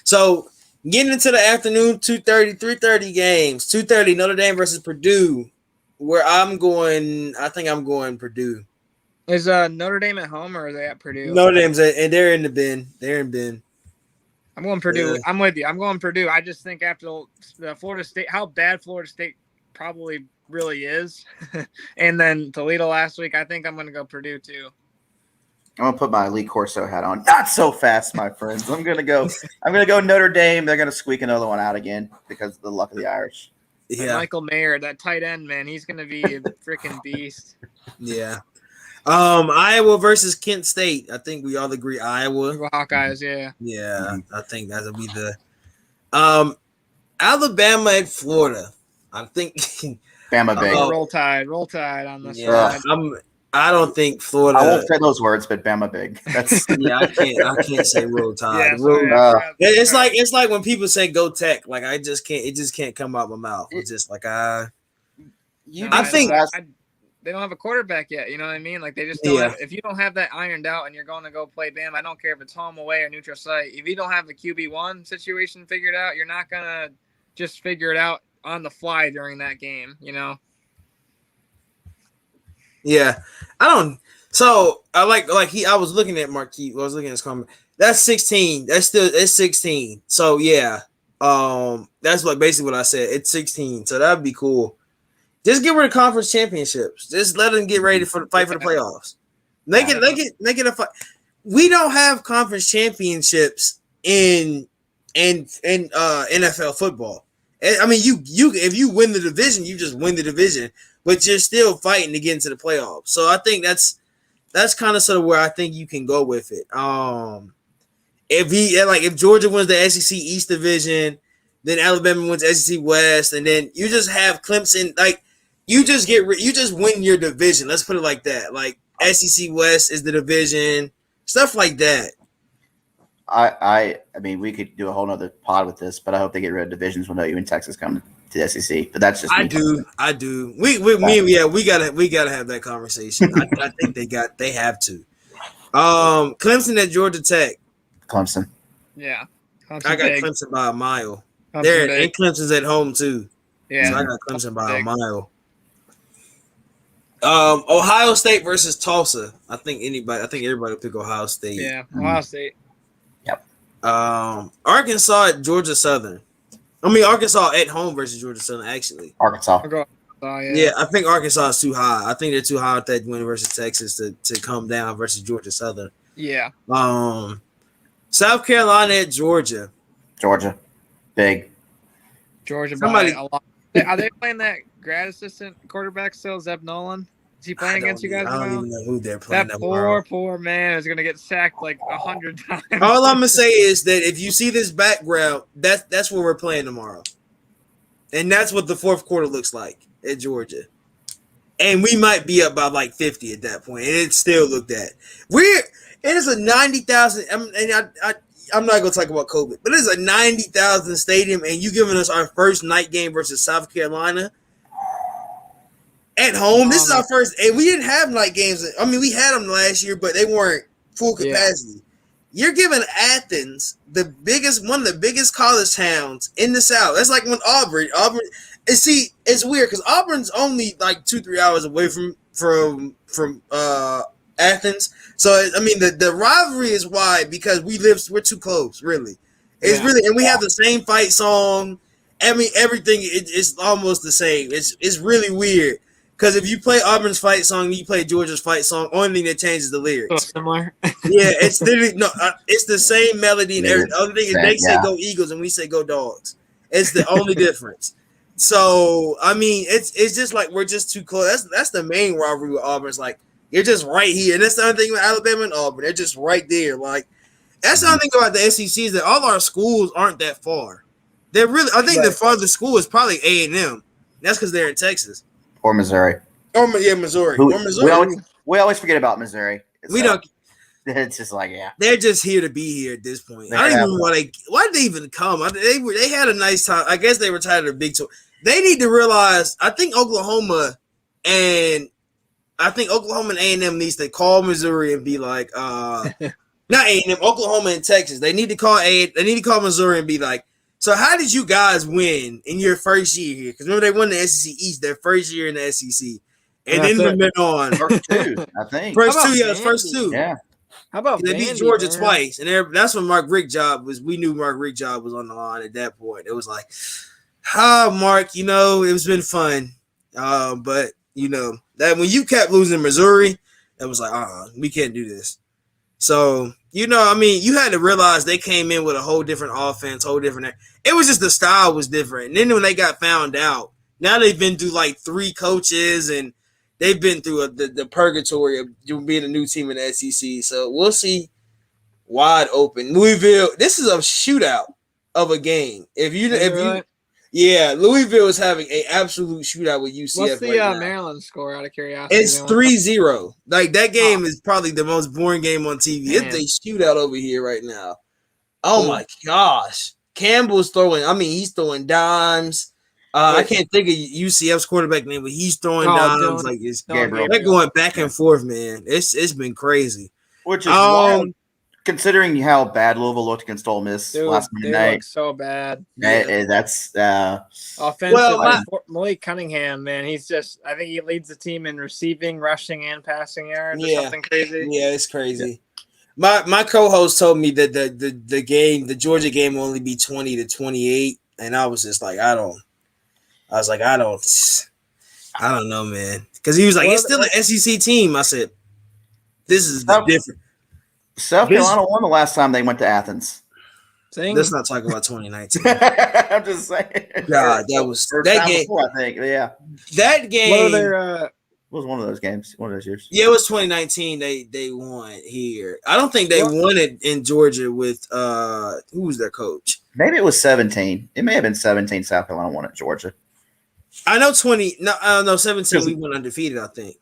So getting into the afternoon 2:30, 3:30 games. 2:30 Notre Dame versus Purdue, where I'm going. I think I'm going Purdue. Is Notre Dame at home or are they at Purdue? Notre Dame's and they're in the bin. They're in bin. I'm going Purdue. Yeah. I'm with you. I'm going Purdue. I just think after the Florida State, how bad Florida State probably really is, and then Toledo last week, I think I'm going to go Purdue too. I'm going to put my Lee Corso hat on. Not so fast, my friends. I'm going to go Notre Dame. They're going to squeak another one out again because of the luck of the Irish. Yeah. And Michael Mayer, that tight end, man, he's going to be a freaking beast. Yeah. Iowa versus Kent State. I think we all agree Iowa. Hawkeyes, yeah. Yeah, I think that'll be the Alabama and Florida. I think Bama big. Roll Tide on this one. I don't think Florida. I won't say those words, but Bama big. That's I can't say Roll Tide. It's like when people say Go Tech. Like I just can't. It just can't come out my mouth. It's just like a quarterback yet. You know what I mean? Like they just don't have, if you don't have that ironed out and you're going to go play Bama, I don't care if it's home, away, or neutral site. If you don't have the QB1 situation figured out, you're not going to just figure it out on the fly during that game, you know? Yeah. I was looking at Marquise. I was looking at his comment. That's 16. That's 16. So yeah. That's like basically what I said. It's 16. So that'd be cool. Just get rid of conference championships. Just let them get ready for the fight for the playoffs. Make it a fight. We don't have conference championships in NFL football. I mean, you if you win the division, you just win the division, but you're still fighting to get into the playoffs. So I think that's kind of sort of where I think you can go with it. If Georgia wins the SEC East Division, then Alabama wins SEC West, and then you just have Clemson. Like you just win your division. Let's put it like that. Like SEC West is the division, stuff like that. I mean, we could do a whole nother pod with this, but I hope they get rid of divisions when OU and Texas come to the SEC. But that's just I do. We gotta have that conversation. I think they have to. Clemson at Georgia Tech. Clemson. Yeah. I got Clemson by a mile. And Clemson's at home too. Yeah. So I got Clemson by a mile. Ohio State versus Tulsa. I think everybody will pick Ohio State. Yeah, Ohio State. Yep. Arkansas at Georgia Southern. I mean Arkansas at home versus Georgia Southern, actually. Arkansas. Yeah, I think Arkansas is too high. I think they're too high with that win versus Texas to come down versus Georgia Southern. Yeah. South Carolina at Georgia. Georgia. Big. Georgia by a lot. Are they playing that grad assistant quarterback still, Zeb Nolan? Is he playing against you guys? I don't even know who they're playing. That poor man is going to get sacked like 100 times. All I'm going to say is that if you see this background, that's where we're playing tomorrow. And that's what the fourth quarter looks like at Georgia. And we might be up by like 50 at that point. And it still looked at. It is a 90,000. I'm not going to talk about COVID, but it's a 90,000 stadium, and you giving us our first night game versus South Carolina at home. This is our first, and we didn't have night games. I mean, we had them last year, but they weren't full capacity. Yeah. You're giving Athens, one of the biggest college towns in the South. That's like when Auburn. It's weird because Auburn's only like 2-3 hours away from Athens. So I mean the rivalry is wide because we're too close, really. It's really, and we have the same fight song. I mean everything is almost the same. It's really weird because if you play Auburn's fight song, you play Georgia's fight song. Only thing that changes the lyrics. So similar. Yeah, it's literally it's the same melody and everything. The other thing is they say go Eagles and we say go Dogs. It's the only difference. So I mean it's just like we're just too close. That's the main rivalry with Auburn. It's like you're just right here. And that's the other thing with Alabama and Auburn. They're just right there. Like, that's the other thing about the SEC is that all our schools aren't that far. They're really, I think the farthest school is probably A&M. That's because they're in Texas. Or Missouri. Missouri. We always forget about Missouri. It's just like, yeah. They're just here to be here at this point. I don't even know why did they even come? They had a nice time. I guess they were tired of the Big 2. They need to realize, I think Oklahoma and A&M needs to call Missouri and be like, not A&M, Oklahoma and Texas. They need to call Missouri and be like, so how did you guys win in your first year here? Because remember they won the SEC East their first year in the SEC, and then they went on first two, I think. First two. Yeah. How about they beat Georgia twice, and that's when Mark Richt job was. We knew Mark Richt job was on the line at that point. It was like, Mark, it's been fun, but. That when you kept losing Missouri, it was like, we can't do this. So, you had to realize they came in with a whole different offense, it was just the style was different. And then when they got found out, now they've been through like 3 coaches and they've been through the purgatory of being a new team in the SEC. So we'll see. Wide open. Louisville, this is a shootout of a game. Louisville is having an absolute shootout with UCF. What's the Maryland score out of curiosity? It's 3-0. Like, that game is probably the most boring game on TV. Man. It's a shootout over here right now. Oh, my gosh. Campbell's he's throwing dimes. I can't think of UCF's quarterback name, but he's throwing dimes like it's Gabriel. They're going back and forth, man. It's been crazy. Which is wild, considering how bad Louisville looked against Ole Miss last Monday night. They look so bad. That's offensive. Well, Malik Cunningham, man, he's just. I think he leads the team in receiving, rushing, and passing yards. Or something crazy. Yeah, it's crazy. Yeah. My co-host told me that the Georgia game will only be 20-28, and I was just like, I don't know, man. Because he was like, it's still an SEC team. I said, this is different. South Carolina won the last time they went to Athens. Let's not talk about 2019. I'm just saying. God, that was that game. Before, I think, yeah. That game. It was one of those games, one of those years. Yeah, it was 2019. They won here. I don't think they won it in Georgia with who was their coach? Maybe it was 17. It may have been 17. South Carolina won at Georgia. I know 20. No, 17. We went undefeated. I think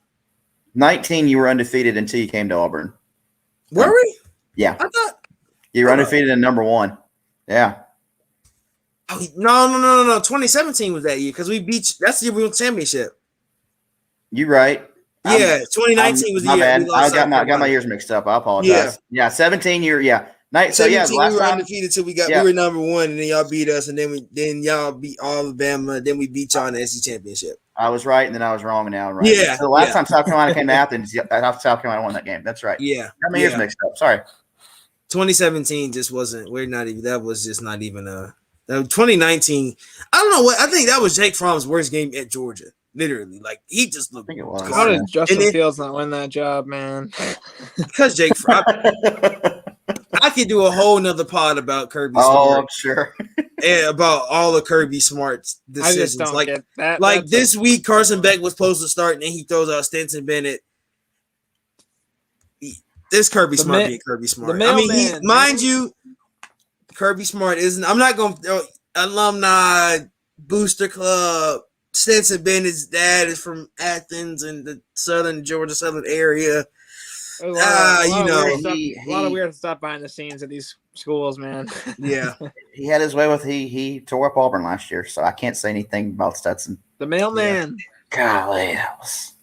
19. You were undefeated until you came to Auburn. Were we? Yeah, I thought you were undefeated in number 1. Yeah. Oh, no. 2017 was that year because we beat. That's the year we won championship. You right. Yeah, 2019 was the year. Bad. I got my years mixed up. I apologize. Yeah, 17 year. Yeah. So yeah, we were undefeated till we were number 1, and then y'all beat us, and then y'all beat Alabama, then we beat y'all in the SEC championship. I was right, and then I was wrong, and now I'm right. Yeah. So the last time South Carolina came to Athens, South Carolina won that game. That's right. Yeah. Got my years mixed up. Sorry. 2017 just wasn't. We're not even. That was just not even a. 2019. I don't know what. I think that was Jake Fromm's worst game at Georgia. Literally, like he just looked. I think it was. How did Justin Fields not win that job, man? Because Jake Fromm. I could do a whole nother pod about Kirby Smart. Oh, I'm sure. And about all of Kirby Smart's decisions. I just don't get that. Like this week, Carson Beck was supposed to start, and then he throws out Stetson Bennett. This Kirby Smart being Kirby Smart. I mean, mind you, Kirby Smart isn't. I'm not going to alumni booster club. Stetson Bennett's dad is from Athens and the Georgia southern area. A lot of weird stuff behind the scenes at these schools, man. Yeah, he had his way with he tore up Auburn last year, so I can't say anything about Stetson. The mailman. Yeah. Golly, that was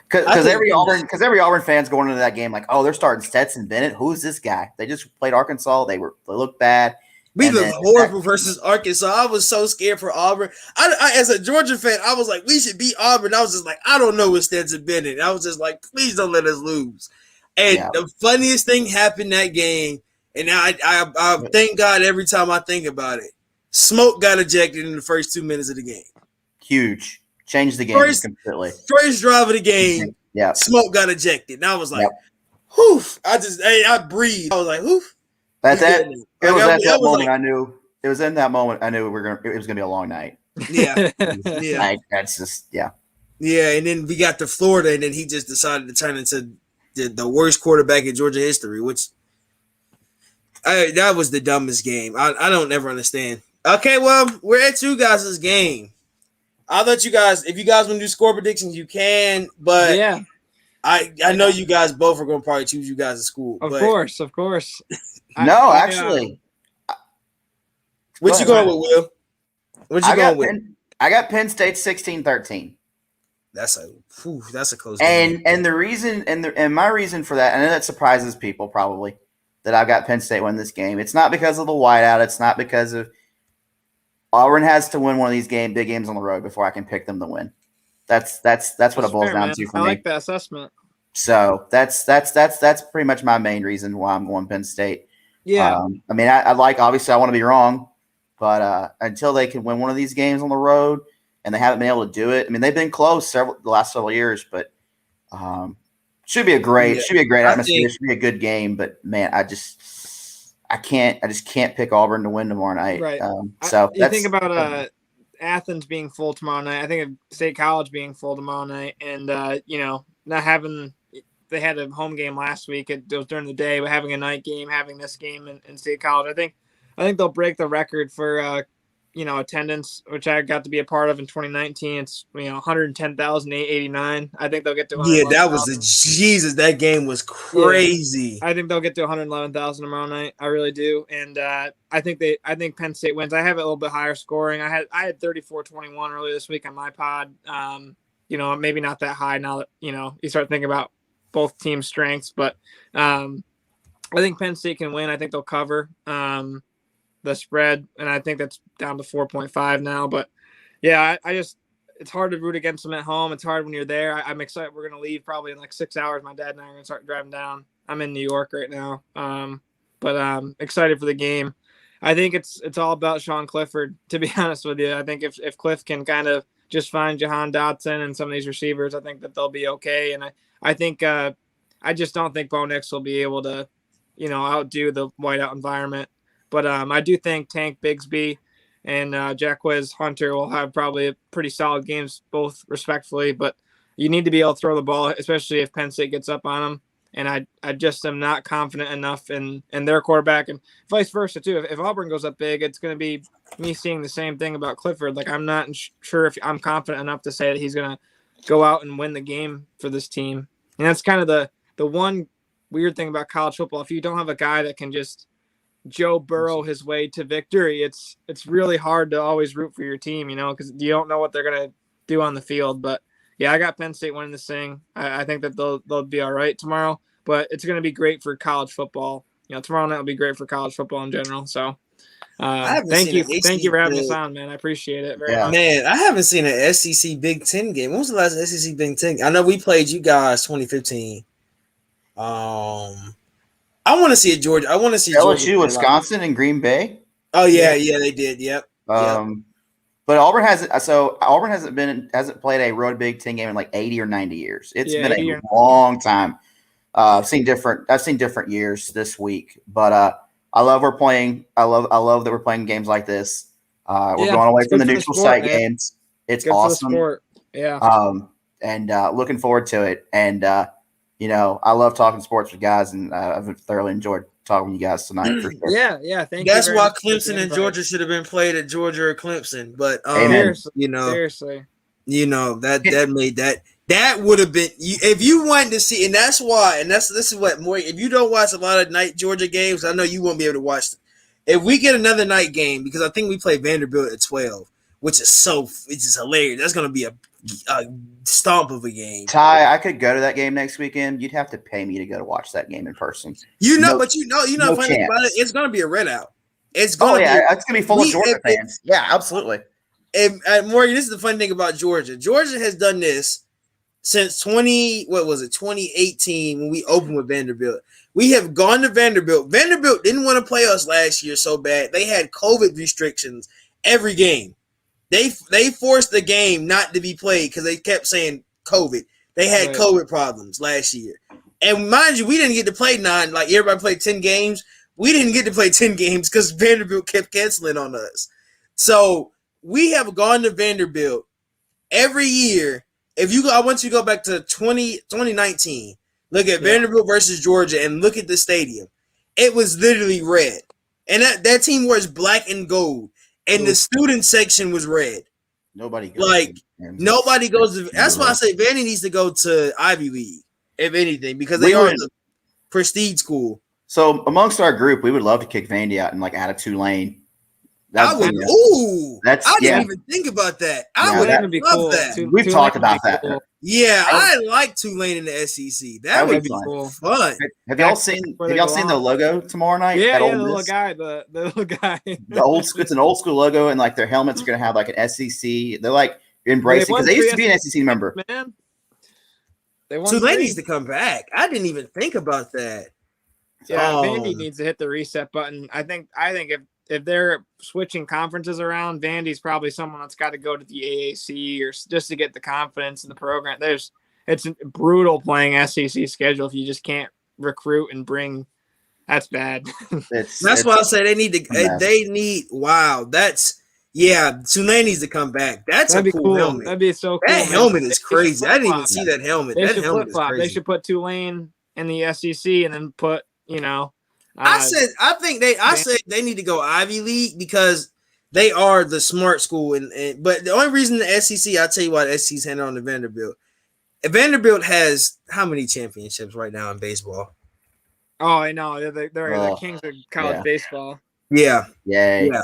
because every Auburn fan's going into that game like, oh, they're starting Stetson Bennett. Who's this guy? They just played Arkansas. They looked bad. We looked horrible versus Arkansas. I was so scared for Auburn. I as a Georgia fan, I was like, we should beat Auburn. I was just like, I don't know with Stetson Bennett. I was just like, please don't let us lose. And the funniest thing happened that game, and I thank God every time I think about it. Smoke got ejected in the first 2 minutes of the game. Huge. Changed the game completely. First drive of the game, Smoke got ejected. And I was like, whew. I breathed. I was like, whew. It was at that moment I knew. It was in that moment I knew it was gonna be a long night. Yeah. Yeah. That's just Yeah, and then we got to Florida, and then he just decided to turn into the worst quarterback in Georgia history, which that was the dumbest game. I don't ever understand. Okay, well, we're at you guys' game. I'll let you guys, if you guys want to do score predictions, you can, but yeah, I know you guys both are going to probably choose you guys at school. Of course. No, actually. What you going with, Will? What you going with? I got Penn State 16-13. That's a close game. And the reason and my reason for that, I know that surprises people probably that I've got Penn State win this game. It's not because of the whiteout. It's not because of Auburn has to win one of these big games on the road before I can pick them to win. That's what it boils down to for me. I like that assessment. So that's pretty much my main reason why I'm going Penn State. Yeah. I mean, I obviously I want to be wrong, but until they can win one of these games on the road, and they haven't been able to do it. I mean, they've been close the last several years, but should be a great atmosphere. Should be a good game. But man, I just can't pick Auburn to win tomorrow night. Right. So you think about Athens being full tomorrow night. I think of State College being full tomorrow night, and not having. They had a home game last week. It was during the day, but having a night game, having this game in State College, I think they'll break the record for attendance, which I got to be a part of in 2019. It's 110,889. I think they'll get to Yeah, that was 111,000. Jesus. That game was crazy. I think they'll get to 111,000 tomorrow night. I really do, and I think Penn State wins. I have it a little bit higher scoring. I had 34-21 earlier this week on my pod. Maybe not that high now that you start thinking about both teams' strengths, but I think Penn State can win. I think they'll cover the spread, and I think that's down to 4.5 now. But yeah, it's hard to root against them at home. It's hard when you're there. I'm excited. We're going to leave probably in like 6 hours. My dad and I are going to start driving down. I'm in New York right now. But excited for the game. I think it's all about Sean Clifford, to be honest with you. I think if Cliff can kind of just find Jahan Dotson and some of these receivers, I think that they'll be okay. And I think I just don't think Bo Nix will be able to, outdo the whiteout environment. But I do think Tank Bigsby and Jacquez Hunter will have probably pretty solid games, both respectfully. But you need to be able to throw the ball, especially if Penn State gets up on them. And I just am not confident enough in their quarterback, and vice versa too. If Auburn goes up big, it's going to be me seeing the same thing about Clifford. Like, I'm not sure if I'm confident enough to say that he's going to go out and win the game for this team. And that's kind of the one weird thing about college football. If you don't have a guy that can just Joe Burrow his way to victory, it's really hard to always root for your team, because you don't know what they're going to do on the field. But yeah, I got Penn State winning this thing. I think that they'll be all right tomorrow, but it's going to be great for college football. Tomorrow night will be great for college football in general. So thank you for having us on, man. I appreciate it very much. Man, I haven't seen an SEC Big Ten game. When was the last SEC Big Ten? I know we played you guys 2015. I want to see a Georgia. I want to see LSU, Wisconsin, and Green Bay. Oh yeah, they did. Yep. But Auburn hasn't played a road Big Ten game in like 80 or 90 years. It's been a long time. I've seen different years this week, but I love we're playing. I love that we're playing games like this. We're going away from the neutral site games. It's good awesome. For the sport. And looking forward to it. And I love talking sports with guys, and I've thoroughly enjoyed talking with you guys tonight. For sure. Yeah. Thank you. That's why Clemson and Georgia should have been played at Georgia or Clemson. But seriously, that made that would have been, if you wanted to see, and that's why, and this is what more. If you don't watch a lot of night Georgia games, I know you won't be able to watch them. If we get another night game, because I think we play Vanderbilt at 12, which is it's just hilarious. That's going to be a stomp of a game. Ty, I could go to that game next weekend. You'd have to pay me to go to watch that game in person. Funny about it. It's going to be a readout. It's going to be full of Georgia fans. Yeah, absolutely. And Morgan, this is the funny thing about Georgia. Georgia has done this since 2018 when we opened with Vanderbilt. We have gone to Vanderbilt. Vanderbilt didn't want to play us last year so bad. They had COVID restrictions every game. They forced the game not to be played because they kept saying COVID. They had COVID problems last year. And mind you, we didn't get to play 9. Like, everybody played 10 games. We didn't get to play 10 games because Vanderbilt kept canceling on us. So we have gone to Vanderbilt every year. I want you to go back to 2019. Look at Vanderbilt versus Georgia and look at the stadium. It was literally red. And that team wears black and gold. And the student section was red. Nobody goes. Nobody goes to. That's why I say Vandy needs to go to Ivy League, if anything, because they are the prestige school. So amongst our group, we would love to kick Vandy out and add a Tulane. I didn't even think about that. I would even love that. We've talked about that. Cool. Yeah, I like Tulane in the SEC. That would be fun. Have y'all seen the logo tomorrow night? Yeah, the little guy. The little guy. It's an old school logo, and their helmets are going to have an SEC. They're embracing because they used to be an SEC member. Man, Tulane needs to come back. I didn't even think about that. Yeah, Vandy needs to hit the reset button. I think if they're switching conferences around, Vandy's probably someone that's got to go to the AAC or just to get the confidence in the program. It's brutal playing SEC schedule if you just can't recruit and bring. That's bad. That's why I say they need to. Tulane needs to come back. That'd a cool helmet. That'd be so cool. That helmet is crazy. I didn't even see that helmet. That helmet is crazy. They should put Tulane in the SEC and then put I said they need to go Ivy League because they are the smart school, but the only reason the SEC, I'll tell you why the SEC's handing on to Vanderbilt. Vanderbilt has how many championships right now in baseball? Oh, I know. They're the kings of college baseball. Yeah. Yay. Yeah.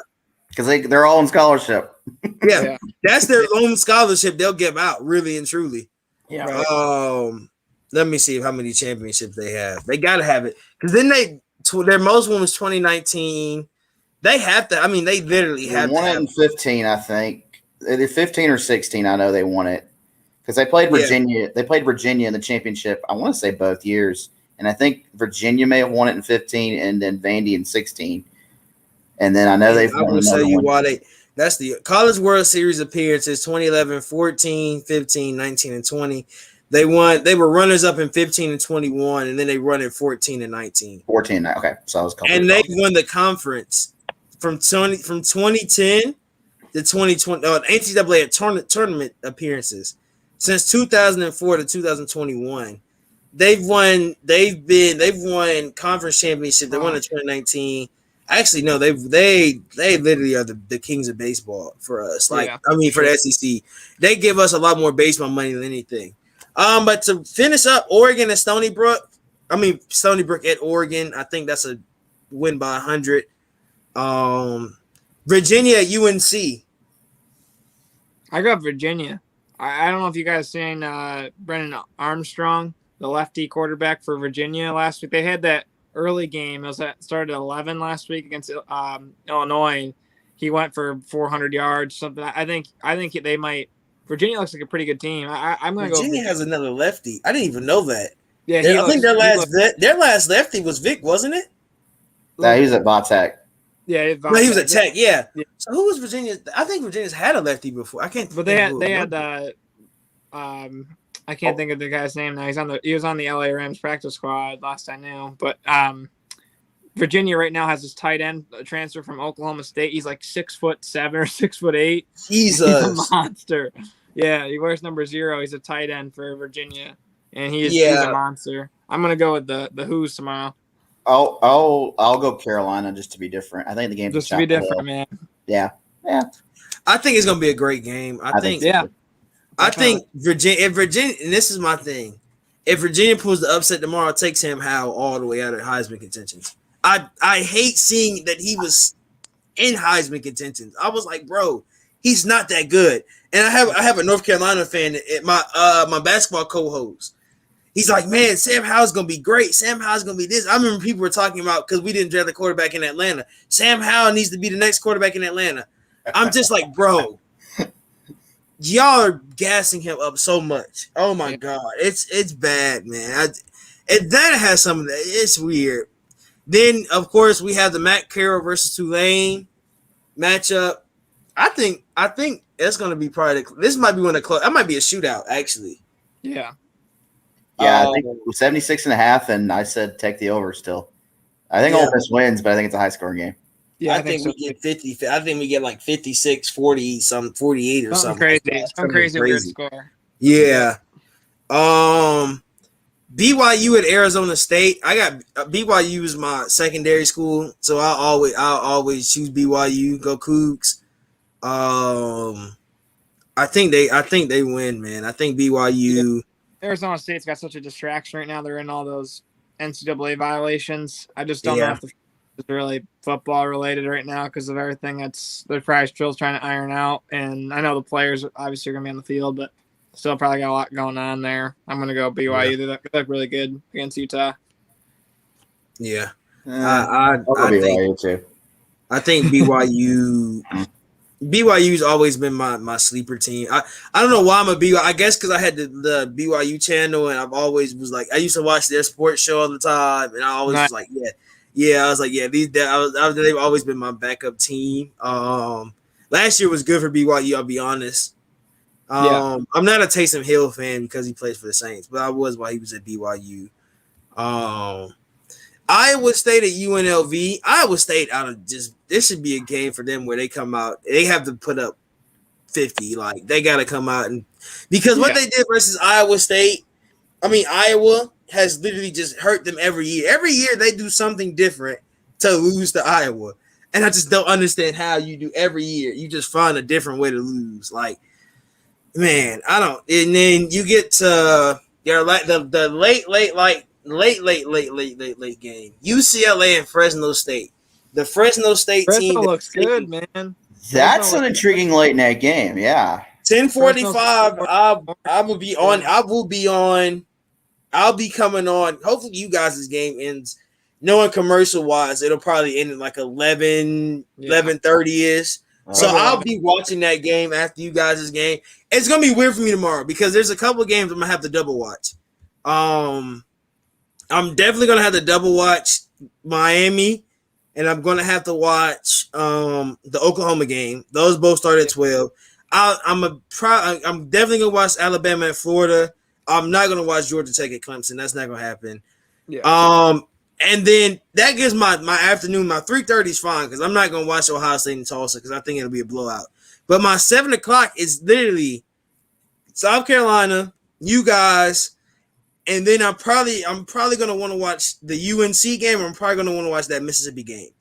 Because they're all in scholarship. Yeah. That's their own scholarship they'll give out, really and truly. Yeah. Right. Let me see how many championships they have. They got to have it. Because then their most one was 2019. They have to. I mean, they literally have to. Won it in 15, I think. Either 15 or 16, I know they won it. Because they played Virginia. Yeah. They played Virginia in the championship, I want to say both years. And I think Virginia may have won it in 15 and then Vandy in 16. And then I know they've won. I will tell you why that's the College World Series appearances 2011, 14, 15, 19, and 20. They were runners up in 15 and 21, and then they run in 14 and 19. 14, okay. So I was and they won the conference from 2010 to 2020. NCAA tournament appearances since 2004 to 2021. They've won conference championship. They won in 2019. Actually, no, they literally are the kings of baseball for us. For the SEC, they give us a lot more baseball money than anything. But to finish up, Oregon and Stony Brook at Oregon. I think that's a win by 100. Virginia at UNC. I got Virginia. I don't know if you guys seen Brennan Armstrong, the lefty quarterback for Virginia last week. They had that early game. It started at 11 last week against Illinois. He went for 400 yards, something. I think they might. Virginia looks like a pretty good team. I'm going to go. Virginia has another lefty. I didn't even know that. Yeah, I think their last lefty was Vic, wasn't it? No, he was at Vatech. Yeah, he was at Tech. Yeah. So who was Virginia? I think Virginia's had a lefty before. I can't. But they had. I can't think of the guy's name now. He was on the LA Rams practice squad last I knew. But Virginia right now has this tight end transfer from Oklahoma State. He's like 6'7" or 6'8". Jesus, he's a monster. Yeah, he wears number 0. He's a tight end for Virginia, and he's a monster. I'm gonna go with the Who's tomorrow. I'll go Carolina just to be different. I think the game just to be different, man. Yeah. I think it's gonna be a great game. I think Virginia, and this is my thing. If Virginia pulls the upset tomorrow, it takes Sam Howell all the way out of Heisman contentions. I hate seeing that he was in Heisman contentions. I was like, bro, he's not that good. And I have a North Carolina fan at my basketball co-host. He's like, man, Sam Howell's gonna be great. Sam Howell's gonna be this. I remember people were talking about because we didn't draft the quarterback in Atlanta. Sam Howell needs to be the next quarterback in Atlanta. I'm just like, bro, y'all are gassing him up so much. Oh my god, it's bad, man. Atlanta has some of that. It's weird. Then, of course, we have the Matt Carroll versus Tulane matchup. I think it's going to be probably this might be one of the close. That might be a shootout, actually. Yeah. Yeah, I think it was 76.5, and I said take the over still. I think Ole Miss wins, but I think it's a high-scoring game. Yeah, I think we get 50. I think we get like 56, 40, 48 or something. Crazy. Some crazy weird score. Yeah. BYU at Arizona State. I got BYU is my secondary school, so I'll always choose BYU. Go Cougs. I think they win, man. I think BYU. Arizona State's got such a distraction right now. They're in all those NCAA violations. I just don't know if it's really football related right now because of everything they're probably still trying to iron out. And I know the players obviously are going to be on the field, but still probably got a lot going on there. I'm going to go BYU. Yeah. They look really good against Utah. Yeah. I think BYU BYU's always been my sleeper team. I don't know why I'm a BYU. I guess because I had the BYU channel and I've always was like I used to watch their sports show all the time and I always was like I was like they've always been my backup team. Last year was good for BYU. I'll be honest. I'm not a Taysom Hill fan because he plays for the Saints, but I was while he was at BYU. Iowa State at UNLV. Iowa State this should be a game for them where they come out. They have to put up 50. Like they got to come out because what they did versus Iowa State. I mean, Iowa has literally just hurt them every year. Every year they do something different to lose to Iowa. And I just don't understand how you do every year. You just find a different way to lose. Like, man, I don't. And then you get to like the late game. UCLA and Fresno State. The Fresno State team Fresno looks good, man. That's an intriguing late night game. Yeah. 10:45. I will be on. I'll be coming on. Hopefully, you guys' game ends. Knowing commercial wise, it'll probably end at like 11:30 ish. So I'll be watching that game after you guys' game. It's gonna be weird for me tomorrow because there's a couple of games I'm gonna have to double watch. I'm definitely gonna have to double watch Miami, and I'm gonna have to watch the Oklahoma game. Those both start at 12. I'm definitely gonna watch Alabama and Florida. I'm not gonna watch Georgia Tech at Clemson. That's not gonna happen. Yeah. And then that gives my afternoon. My 3:30 is fine because I'm not gonna watch Ohio State and Tulsa because I think it'll be a blowout. But my 7 o'clock is literally South Carolina, you guys, and then I'm probably gonna want to watch the UNC game. Or I'm probably gonna want to watch that Mississippi game.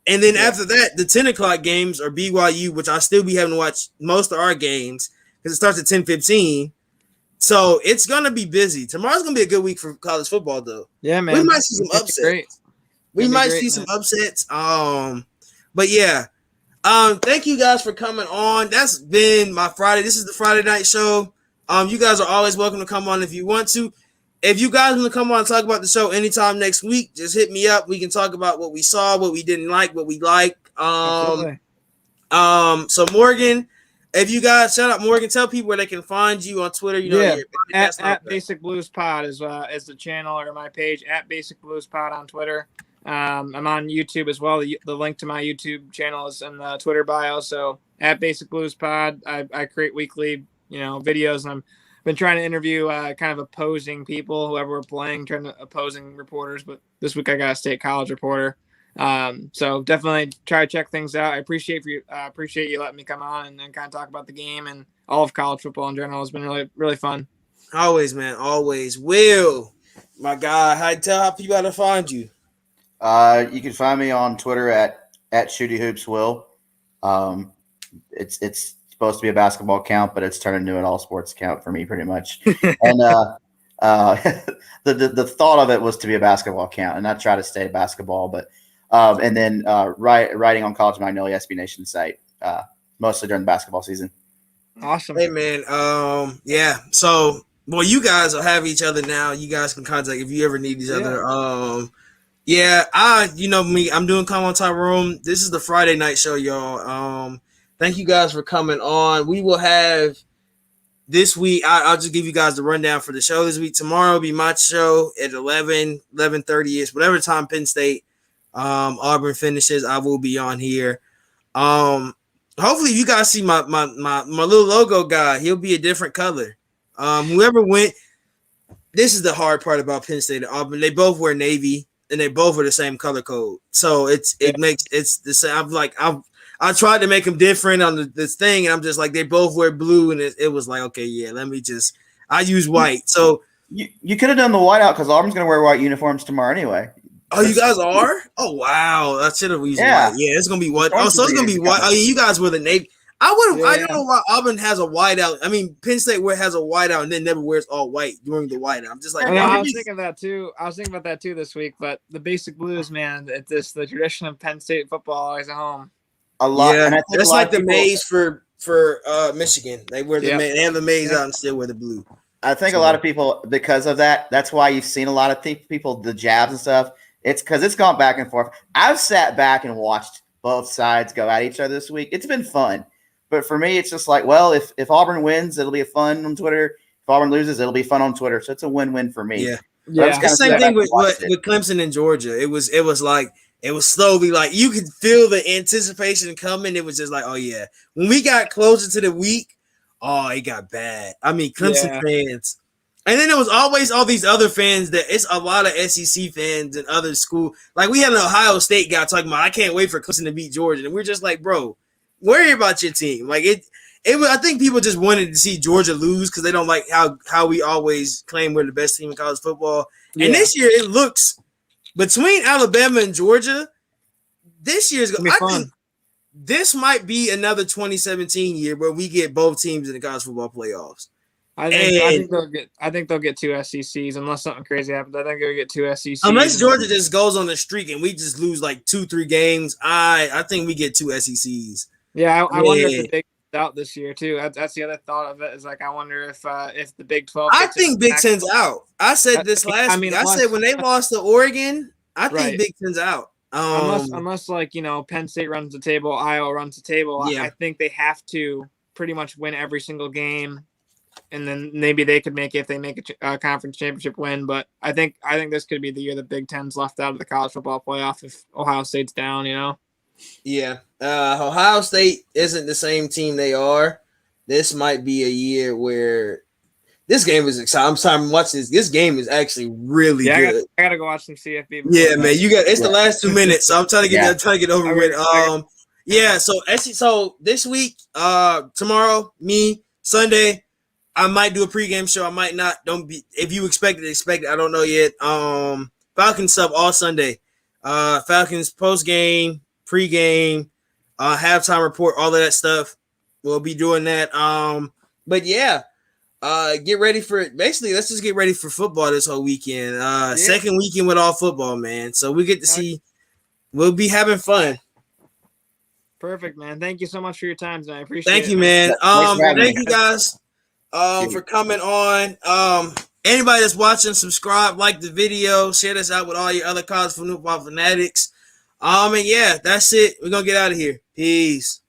And then after that, the 10 o'clock games are BYU, which I'll still be having to watch most of our games because it starts at 10:15. So it's gonna be busy. Tomorrow's gonna be a good week for college football, though. Yeah, man. We might see some upsets. Some upsets. But yeah. Thank you guys for coming on. That's been my Friday. This is the Friday night show. You guys are always welcome to come on if you want to. If you guys want to come on and talk about the show anytime next week, just hit me up. We can talk about what we saw, what we didn't like, what we liked. So Morgan. If you guys shout out Morgan, tell people where they can find you on Twitter. At Basic Blues Pod is the channel or my page at Basic Blues Pod on Twitter. I'm on YouTube as well. The link to my YouTube channel is in the Twitter bio. So at Basic Blues Pod, I create weekly videos, and I've been trying to interview kind of opposing people, whoever we're playing, opposing reporters. But this week I got a State College reporter. So definitely try to check things out. I appreciate you letting me come on and kind of talk about the game and all of college football in general. It's been really, really fun. Always, man. Always. Will, my guy, tell how people how to find you. You can find me on Twitter at ShootyHoopsWill. It's supposed to be a basketball account, but it's turned into an all sports account for me pretty much. And the thought of it was to be a basketball account, and I try to stay basketball, but and then writing on College Magnolia SB Nation site, mostly during the basketball season. Awesome. Hey man, yeah. So, well, you guys will have each other now. You guys can contact if you ever need each other. Yeah, you know me. I'm doing Come on Tyrone. This is the Friday night show, y'all. Thank you guys for coming on. We will have this week. I'll just give you guys the rundown for the show this week. Tomorrow will be my show at 11:30 ish, whatever time Penn State, Auburn finishes. I will be on here. Hopefully you guys see my little logo guy. He'll be a different color. Whoever went. This is the hard part about Penn State and Auburn. They both wear navy. And they both are the same color code, so it's the same. I tried to make them different on this thing, and I'm just like they both wear blue, and it was like okay, yeah. I use white. So you could have done the white out because Auburn's going to wear white uniforms tomorrow anyway. Oh, you guys are? Oh wow, I should have used white. Yeah, it's gonna be white. Oh, so it's gonna be white. Oh, yeah, you guys were the navy. I don't know why Auburn has a whiteout. I mean, Penn State has a whiteout and then never wears all white during the whiteout. I'm just like, I was thinking of that too. I was thinking about that too this week. But the Basic Blues, man, the tradition of Penn State football always at home. A lot. Yeah, and I think that's like the maize for Michigan. They wear the they have the maize out and still wear the blue. I think a lot of people, because of that, that's why you've seen a lot of people, the jabs and stuff. It's because it's gone back and forth. I've sat back and watched both sides go at each other this week. It's been fun. But for me, it's just like, well, if Auburn wins, it'll be fun on Twitter. If Auburn loses, it'll be fun on Twitter. So it's a win-win for me. Yeah. It's the same thing with Clemson and Georgia. It was slowly like you could feel the anticipation coming. It was just like, oh yeah. When we got closer to the week, oh, it got bad. I mean, Clemson fans. And then there was always all these other fans that it's a lot of SEC fans and other school. Like we had an Ohio State guy talking about, I can't wait for Clemson to beat Georgia. And we're just like, bro, worry about your team. Like it was, I think people just wanted to see Georgia lose because they don't like how we always claim we're the best team in college football. Yeah. And this year it looks between Alabama and Georgia, this year's It'll be I fun. think this might be another 2017 year where we get both teams in the college football playoffs. I think they'll get 2 SECs unless something crazy happens. I think they'll get 2 SECs. Unless Georgia just goes on a streak and we just lose like 2-3 games, I think we get 2 SECs. Yeah, I wonder if the Big out this year too. That's the other thought of it is like I wonder if the Big 12. I think Big Ten's out. I said this last week. I said when they lost to Oregon, I think Big Ten's out. Unless like Penn State runs the table, Iowa runs the table. Yeah. I think they have to pretty much win every single game, and then maybe they could make it if they make a conference championship win. But I think this could be the year the Big Ten's left out of the college football playoff if Ohio State's down. Yeah. Ohio State isn't the same team they are. This might be a year where this game is exciting. I'm sorry, I'm watching this. This game is actually really good. I gotta go watch some CFB. Yeah, man. It's the last 2 minutes, so I'm trying to get over with. So this week, tomorrow, Sunday, I might do a pregame show. I might not. If you expect it. I don't know yet. Falcons stuff all Sunday. Falcons post game, pregame, halftime report, all of that stuff. We'll be doing that. But yeah. Get ready for it. Basically, let's just get ready for football this whole weekend. Second weekend with all football, man. So we get to see. We'll be having fun. Perfect, man. Thank you so much for your time tonight. I appreciate it. Thank you, man. Thank you guys for coming on. Anybody that's watching, subscribe, like the video, share this out with all your other college football fanatics. And yeah, that's it. We're gonna get out of here. Peace.